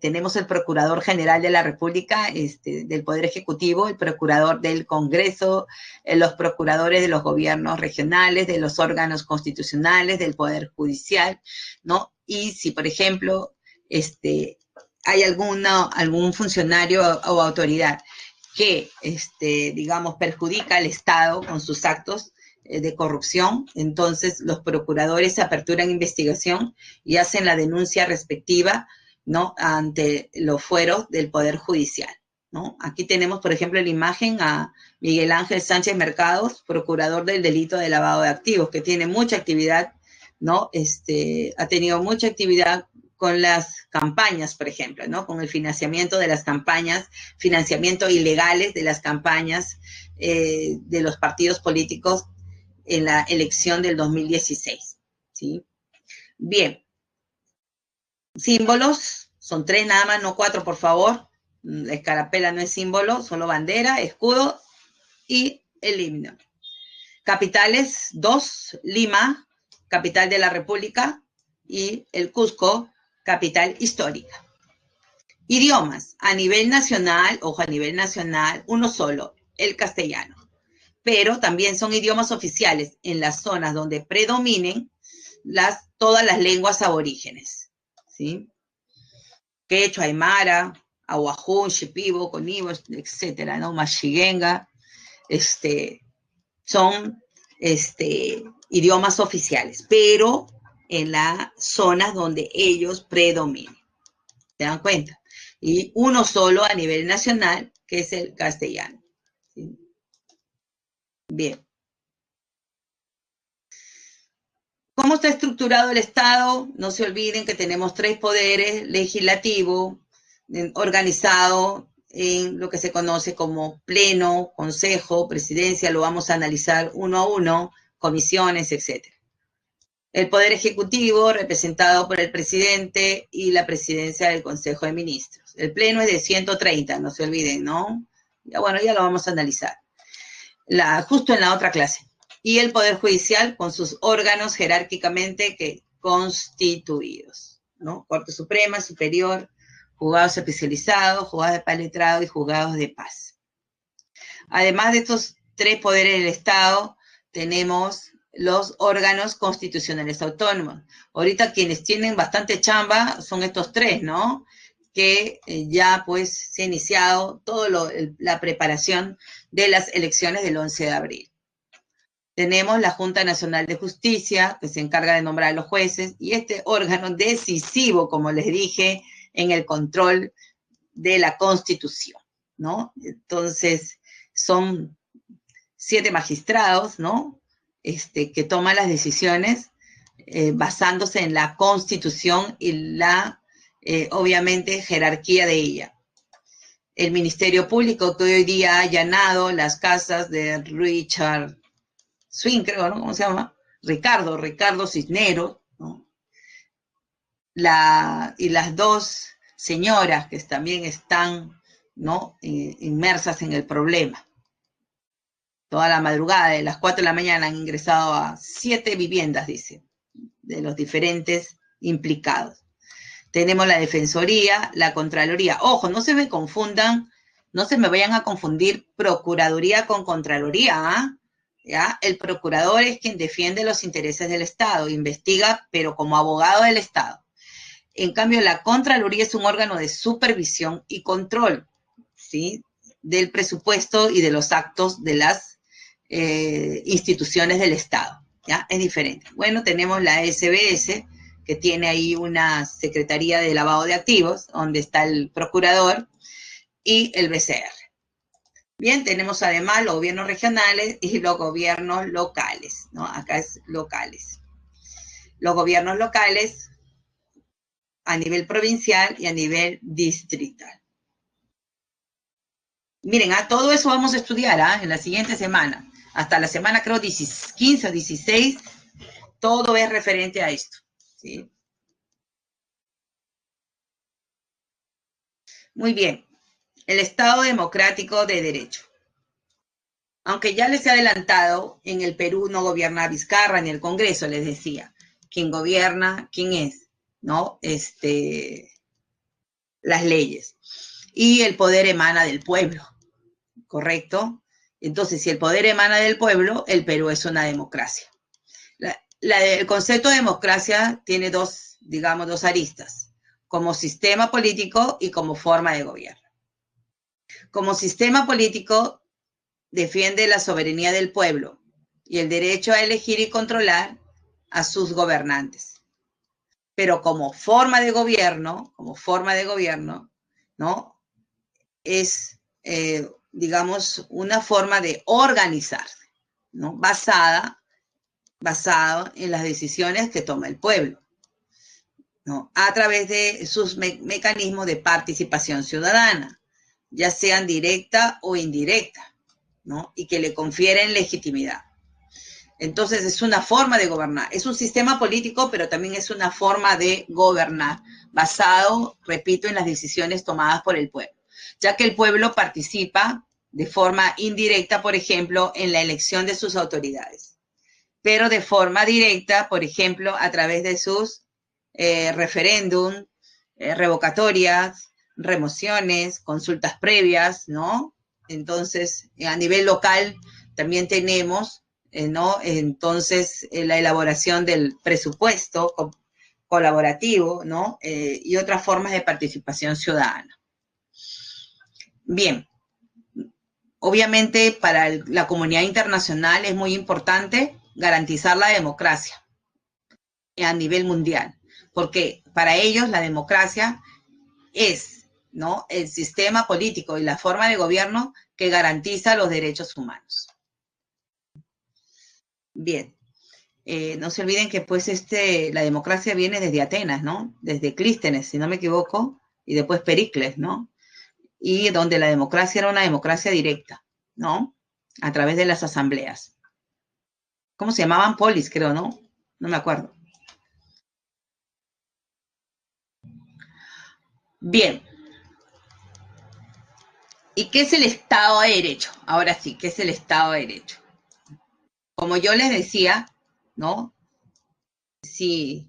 Tenemos el Procurador General de la República, del Poder Ejecutivo, el Procurador del Congreso, los procuradores de los gobiernos regionales, de los órganos constitucionales, del Poder Judicial, ¿no? Y si, por ejemplo, hay algún funcionario o autoridad que, digamos, perjudica al Estado con sus actos de corrupción, entonces los procuradores aperturan investigación y hacen la denuncia respectiva, ¿no? Ante los fueros del Poder Judicial, ¿no? Aquí tenemos, por ejemplo, la imagen a Miguel Ángel Sánchez Mercados, procurador del delito de lavado de activos, que tiene mucha actividad, ¿no? Ha tenido mucha actividad con las campañas, por ejemplo, ¿no? Con el financiamiento de las campañas, financiamiento ilegales de las campañas de los partidos políticos en la elección del 2016, ¿sí? Bien, símbolos, son 3 nada más, no 4, por favor. La escarapela no es símbolo, solo bandera, escudo y el himno. Capitales, 2, Lima, capital de la República, y el Cusco, capital histórica. Idiomas, a nivel nacional, ojo, a nivel nacional, uno solo, el castellano. Pero también son idiomas oficiales en las zonas donde predominen todas las lenguas aborígenes, ¿sí? Quechua, Aymara, Ahuajún, Shipibo, Conibo, etcétera, ¿no? Mashiguenga, son idiomas oficiales, pero en las zonas donde ellos predominen. ¿Se dan cuenta? Y uno solo a nivel nacional, que es el castellano, ¿sí? Bien. ¿Cómo está estructurado el Estado? No se olviden que tenemos 3 poderes: legislativo, organizado en lo que se conoce como pleno, consejo, presidencia, lo vamos a analizar uno a uno, comisiones, etc. El poder ejecutivo, representado por el presidente y la presidencia del Consejo de Ministros. El pleno es de 130, no se olviden, ¿no? Ya, bueno, ya lo vamos a analizar. Justo en la otra clase. Y el Poder Judicial con sus órganos jerárquicamente constituidos, ¿no? Corte Suprema, Superior, juzgados especializados, juzgados de paz letrado y juzgados de paz. Además de estos 3 poderes del Estado, tenemos los órganos constitucionales autónomos. Ahorita quienes tienen bastante chamba son estos 3, ¿no? Que ya pues se ha iniciado toda la preparación de las elecciones del 11 de abril. Tenemos la Junta Nacional de Justicia, que se encarga de nombrar a los jueces, y este órgano decisivo, como les dije, en el control de la Constitución, ¿no? Entonces, son 7 magistrados, ¿no? Que toman las decisiones basándose en la Constitución y obviamente, jerarquía de ella. El Ministerio Público, que hoy día ha allanado las casas de Richard Swing, creo, ¿no? ¿Cómo se llama? Ricardo Cisneros, ¿no? Y las 2 señoras que también están ¿no? Inmersas en el problema. Toda la madrugada, de las 4 de la mañana, han ingresado a 7 viviendas, dice, de los diferentes implicados. Tenemos la Defensoría, la Contraloría. Ojo, no se me confundan, no se me vayan a confundir Procuraduría con Contraloría, ¿eh? ¿Ya? El procurador es quien defiende los intereses del Estado, investiga, pero como abogado del Estado. En cambio, la Contraloría es un órgano de supervisión y control, ¿sí? Del presupuesto y de los actos de las instituciones del Estado, ¿ya? Es diferente. Bueno, tenemos la SBS, que tiene ahí una Secretaría de Lavado de Activos, donde está el procurador, y el BCR. Bien, tenemos además los gobiernos regionales y los gobiernos locales, ¿no? Acá es locales. Los gobiernos locales a nivel provincial y a nivel distrital. Miren, todo eso vamos a estudiar en la siguiente semana. Hasta la semana, creo, 15 o 16, todo es referente a esto, ¿sí? Muy bien. El Estado Democrático de Derecho. Aunque ya les he adelantado, en el Perú no gobierna Vizcarra ni el Congreso, les decía. ¿Quién gobierna? ¿Quién es? ¿No? Las leyes. Y el poder emana del pueblo, ¿correcto? Entonces, si el poder emana del pueblo, el Perú es una democracia. El concepto de democracia tiene dos aristas, como sistema político y como forma de gobierno. Como sistema político, defiende la soberanía del pueblo y el derecho a elegir y controlar a sus gobernantes. Pero como forma de gobierno, ¿no? Es, digamos, una forma de organizarse, ¿no? Basado en las decisiones que toma el pueblo, ¿no? A través de sus mecanismos de participación ciudadana, ya sean directa o indirecta, ¿no? Y que le confieren legitimidad. Entonces es una forma de gobernar. Es un sistema político, pero también es una forma de gobernar, basado, repito, en las decisiones tomadas por el pueblo, ya que el pueblo participa de forma indirecta, por ejemplo, en la elección de sus autoridades, pero de forma directa, por ejemplo, a través de sus referéndum, revocatorias, remociones, consultas previas, ¿no? Entonces, a nivel local también tenemos, ¿no? Entonces, la elaboración del presupuesto colaborativo, ¿no? Y otras formas de participación ciudadana. Bien, obviamente para la comunidad internacional es muy importante garantizar la democracia a nivel mundial, porque para ellos la democracia es, ¿no?, el sistema político y la forma de gobierno que garantiza los derechos humanos. Bien, no se olviden que pues la democracia viene desde Atenas, ¿no? Desde Clístenes, si no me equivoco, y después Pericles, ¿no? Y donde la democracia era una democracia directa, ¿no? A través de las asambleas. ¿Cómo se llamaban? Polis, creo, ¿no? No me acuerdo. Bien. ¿Y qué es el Estado de Derecho? Ahora sí, ¿qué es el Estado de Derecho? Como yo les decía, ¿no? Si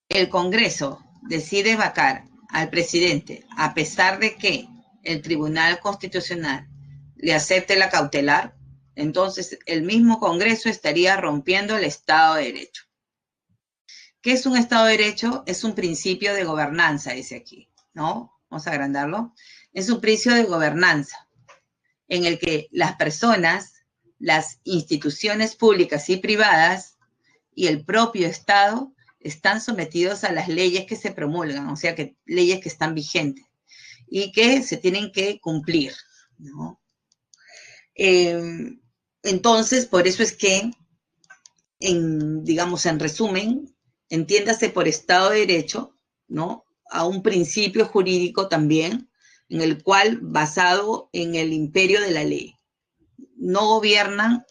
el Congreso decide vacar al presidente, a pesar de que el Tribunal Constitucional le acepte la cautelar, entonces el mismo Congreso estaría rompiendo el Estado de Derecho. ¿Qué es un Estado de Derecho? Es un principio de gobernanza, dice aquí, ¿no? Vamos a agrandarlo. Es un principio de gobernanza en el que las personas, las instituciones públicas y privadas y el propio Estado están sometidos a las leyes que se promulgan, o sea, que leyes que están vigentes y que se tienen que cumplir, ¿no? Entonces, por eso es que, digamos, en resumen, entiéndase por Estado de Derecho, ¿no?, a un principio jurídico también, en el cual, basado en el imperio de la ley, no gobiernan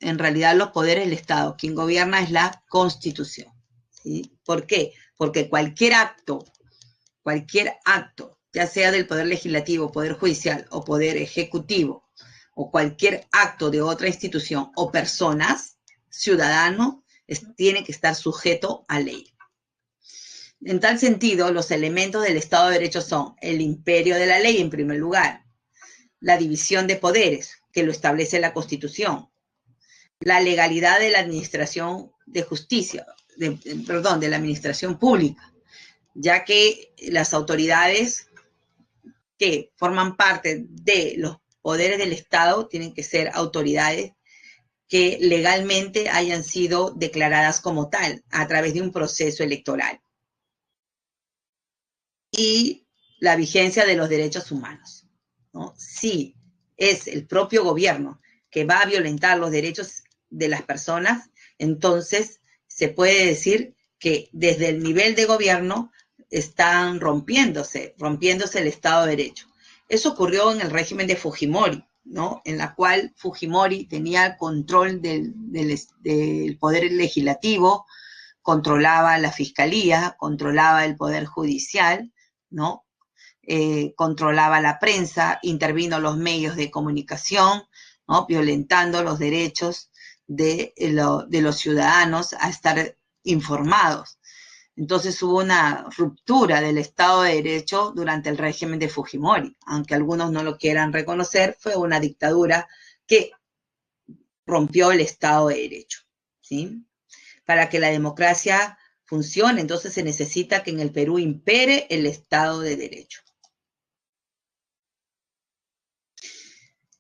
en realidad los poderes del Estado. Quien gobierna es la Constitución, ¿sí? ¿Por qué? Porque cualquier acto cualquier acto, ya sea del Poder Legislativo, Poder Judicial o Poder Ejecutivo, o cualquier acto de otra institución o personas, ciudadano, tiene que estar sujeto a ley. En tal sentido, los elementos del Estado de Derecho son el imperio de la ley, en primer lugar, la división de poderes, que lo establece la Constitución, la legalidad de la administración de justicia, de la administración pública, ya que las autoridades que forman parte de los poderes del Estado tienen que ser autoridades que legalmente hayan sido declaradas como tal a través de un proceso electoral. Y la vigencia de los derechos humanos, ¿no? Si es el propio gobierno que va a violentar los derechos de las personas, entonces se puede decir que desde el nivel de gobierno están rompiéndose el Estado de Derecho. Eso ocurrió en el régimen de Fujimori, ¿no? En la cual Fujimori tenía el control del poder legislativo, controlaba la fiscalía, controlaba el poder judicial, ¿no? Controlaba la prensa, intervino los medios de comunicación, ¿no? Violentando los derechos de los ciudadanos a estar informados. Entonces hubo una ruptura del Estado de Derecho durante el régimen de Fujimori. Aunque algunos no lo quieran reconocer, fue una dictadura que rompió el Estado de Derecho, ¿sí? Para que la democracia funcione, entonces se necesita que en el Perú impere el Estado de Derecho.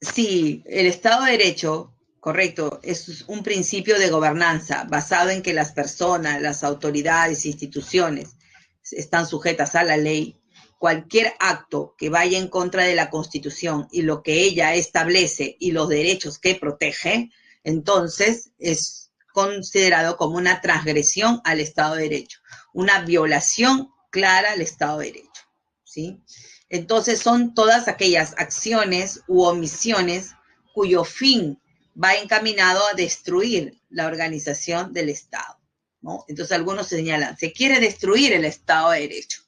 Sí, el Estado de Derecho, correcto, es un principio de gobernanza basado en que las personas, las autoridades, instituciones están sujetas a la ley. Cualquier acto que vaya en contra de la Constitución y lo que ella establece y los derechos que protege, entonces es considerado como una transgresión al Estado de Derecho, una violación clara al Estado de Derecho, ¿sí? Entonces son todas aquellas acciones u omisiones cuyo fin va encaminado a destruir la organización del Estado, ¿no? Entonces algunos señalan, se quiere destruir el Estado de Derecho,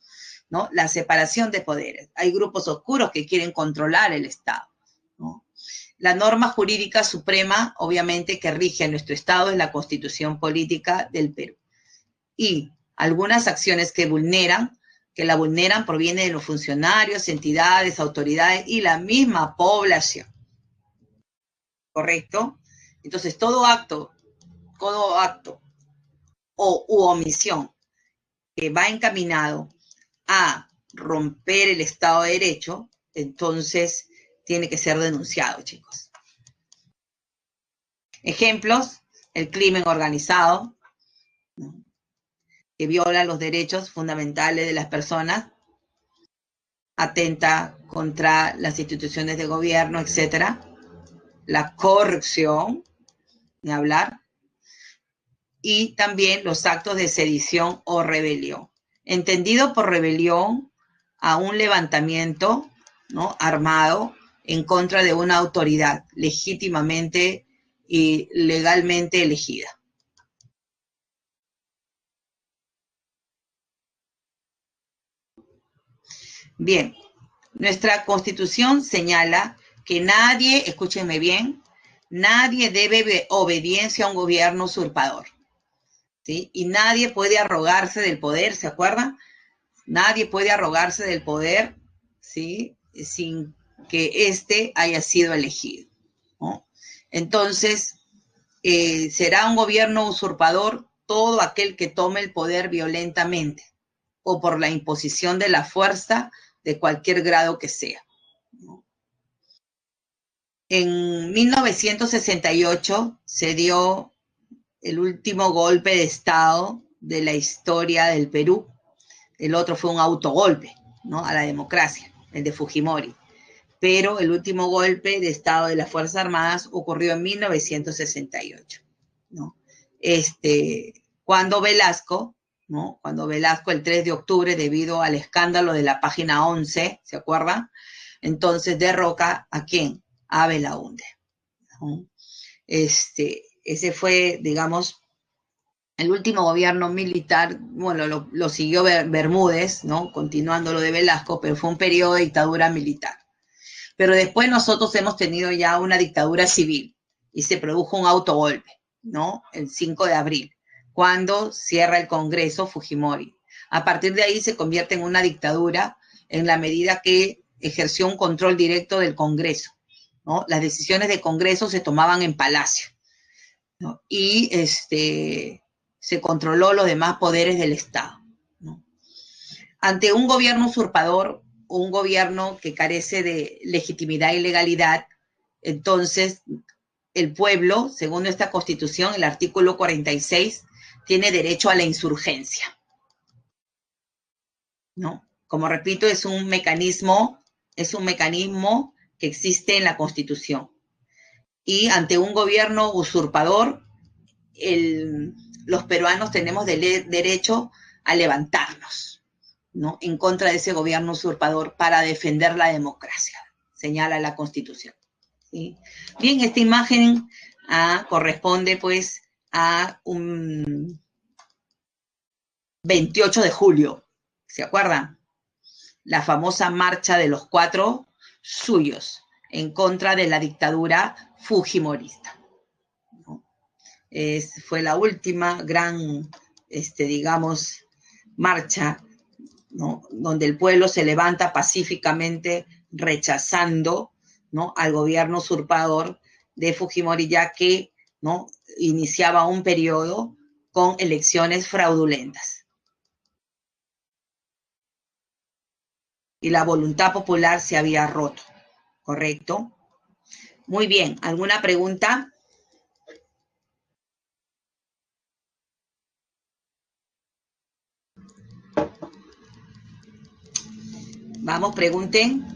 ¿no? La separación de poderes. Hay grupos oscuros que quieren controlar el Estado, ¿no? La norma jurídica suprema, obviamente, que rige a nuestro Estado es la Constitución Política del Perú. Y algunas acciones que la vulneran provienen de los funcionarios, entidades, autoridades y la misma población. ¿Correcto? Entonces, todo acto u omisión que va encaminado a romper el Estado de Derecho, entonces tiene que ser denunciado, chicos. Ejemplos, el crimen organizado, ¿no? Que viola los derechos fundamentales de las personas, atenta contra las instituciones de gobierno, etcétera. La corrupción, ni hablar, y también los actos de sedición o rebelión. Entendido por rebelión a un levantamiento, ¿no?, armado en contra de una autoridad legítimamente y legalmente elegida. Bien, nuestra Constitución señala que nadie, escúchenme bien, nadie debe obediencia a un gobierno usurpador, ¿sí? Y nadie puede arrogarse del poder, ¿se acuerdan? Nadie puede arrogarse del poder, ¿sí?, sin que éste haya sido elegido, ¿no? Entonces, será un gobierno usurpador todo aquel que tome el poder violentamente o por la imposición de la fuerza de cualquier grado que sea, ¿no? En 1968 se dio el último golpe de Estado de la historia del Perú. El otro fue un autogolpe, ¿no?, a la democracia, el de Fujimori. Pero el último golpe de Estado de las Fuerzas Armadas ocurrió en 1968, ¿no? Cuando Velasco, ¿no?, el 3 de octubre, debido al escándalo de la página 11, ¿se acuerdan? Entonces derroca ¿a quién? A Belaúnde, ¿no? Ese fue, digamos, El último gobierno militar, bueno, lo siguió Bermúdez, ¿no? Continuando lo de Velasco, pero fue un periodo de dictadura militar. Pero después nosotros hemos tenido ya una dictadura civil y se produjo un autogolpe, ¿no? El 5 de abril, cuando cierra el Congreso Fujimori. A partir de ahí se convierte en una dictadura en la medida que ejerció un control directo del Congreso, ¿no? Las decisiones de Congreso se tomaban en Palacio, ¿no? Y se controló los demás poderes del Estado, ¿no? Ante un gobierno usurpador, un gobierno que carece de legitimidad y legalidad, entonces el pueblo, según esta constitución, el artículo 46, tiene derecho a la insurgencia, ¿no? Como repito, es un mecanismo que existe en la constitución. Y ante un gobierno usurpador, los peruanos tenemos derecho a levantarnos, ¿no? En contra de ese gobierno usurpador para defender la democracia, señala la Constitución, ¿sí? Bien, esta imagen corresponde pues a un 28 de julio, ¿se acuerdan? La famosa marcha de los 4 suyos en contra de la dictadura fujimorista, ¿no? Fue la última gran, digamos, marcha, ¿no? Donde el pueblo se levanta pacíficamente rechazando, ¿no?, al gobierno usurpador de Fujimori, ya que, ¿no?, iniciaba un periodo con elecciones fraudulentas. Y la voluntad popular se había roto, ¿correcto? Muy bien, ¿alguna pregunta? Vamos, pregunten.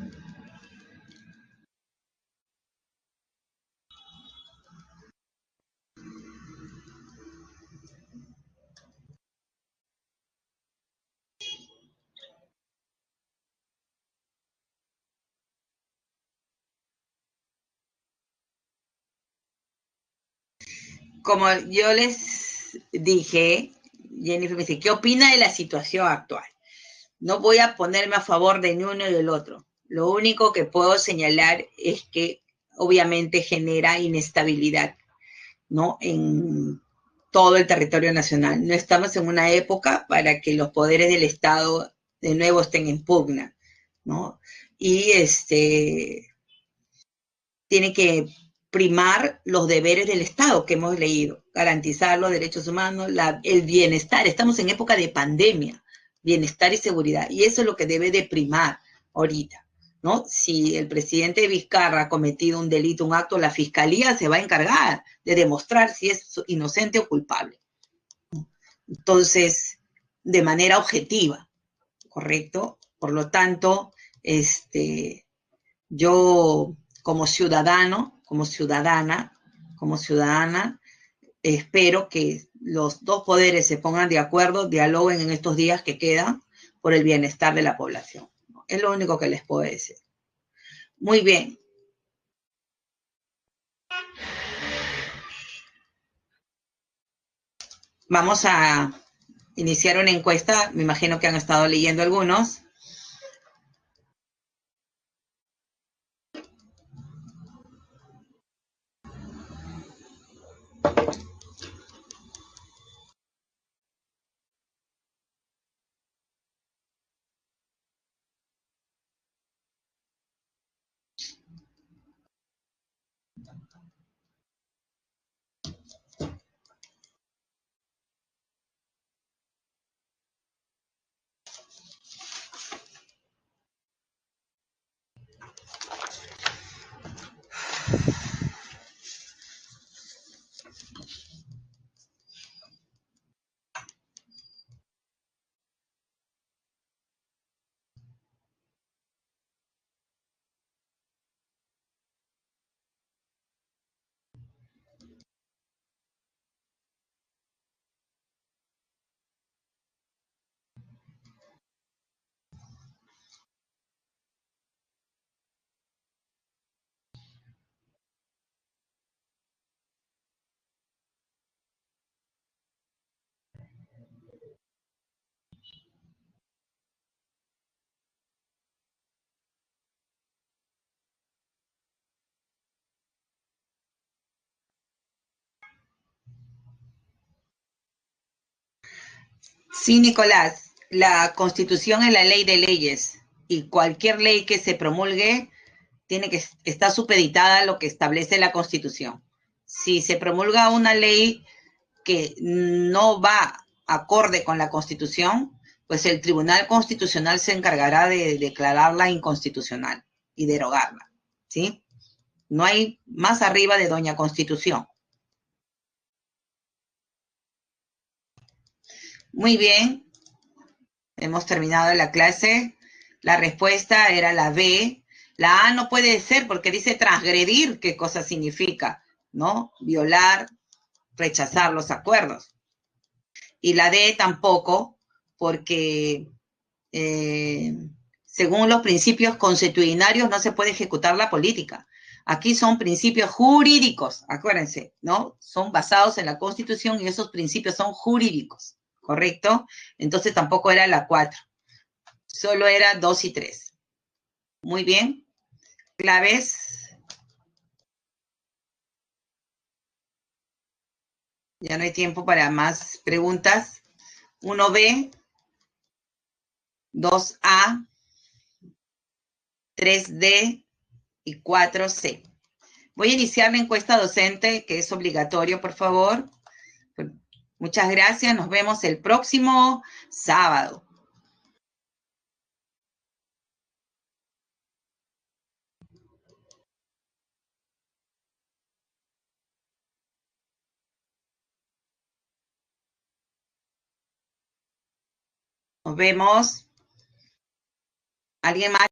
Como yo les dije, Jennifer me dice, ¿qué opina de la situación actual? No voy a ponerme a favor de ni uno y del otro. Lo único que puedo señalar es que obviamente genera inestabilidad, ¿no?, en todo el territorio nacional. No estamos en una época para que los poderes del Estado de nuevo estén en pugna, ¿no? Y tiene que primar los deberes del Estado que hemos leído, garantizar los derechos humanos, el bienestar. Estamos en época de pandemia, bienestar y seguridad, y eso es lo que debe de primar ahorita, ¿no? Si el presidente Vizcarra ha cometido un delito, un acto, la fiscalía se va a encargar de demostrar si es inocente o culpable. Entonces, de manera objetiva, ¿correcto? Por lo tanto, yo como ciudadano, como ciudadana, espero que los dos poderes se pongan de acuerdo, dialoguen en estos días que quedan por el bienestar de la población. Es lo único que les puedo decir. Muy bien. Vamos a iniciar una encuesta. Me imagino que han estado leyendo algunos. Sí, Nicolás, la Constitución es la ley de leyes y cualquier ley que se promulgue tiene que estar supeditada a lo que establece la Constitución. Si se promulga una ley que no va acorde con la Constitución, pues el Tribunal Constitucional se encargará de declararla inconstitucional y derogarla, ¿sí? No hay más arriba de Doña Constitución. Muy bien, hemos terminado la clase. La respuesta era la B. La A no puede ser porque dice transgredir, ¿qué cosa significa? ¿No? Violar, rechazar los acuerdos. Y la D tampoco, porque según los principios consuetudinarios no se puede ejecutar la política. Aquí son principios jurídicos, acuérdense, ¿no? Son basados en la Constitución y esos principios son jurídicos, ¿correcto? Entonces tampoco era la 4, solo era 2 y 3. Muy bien. Claves. Ya no hay tiempo para más preguntas. 1B, 2A, 3D y 4C. Voy a iniciar la encuesta docente, que es obligatorio, por favor. Muchas gracias. Nos vemos el próximo sábado. Nos vemos. ¿Alguien más?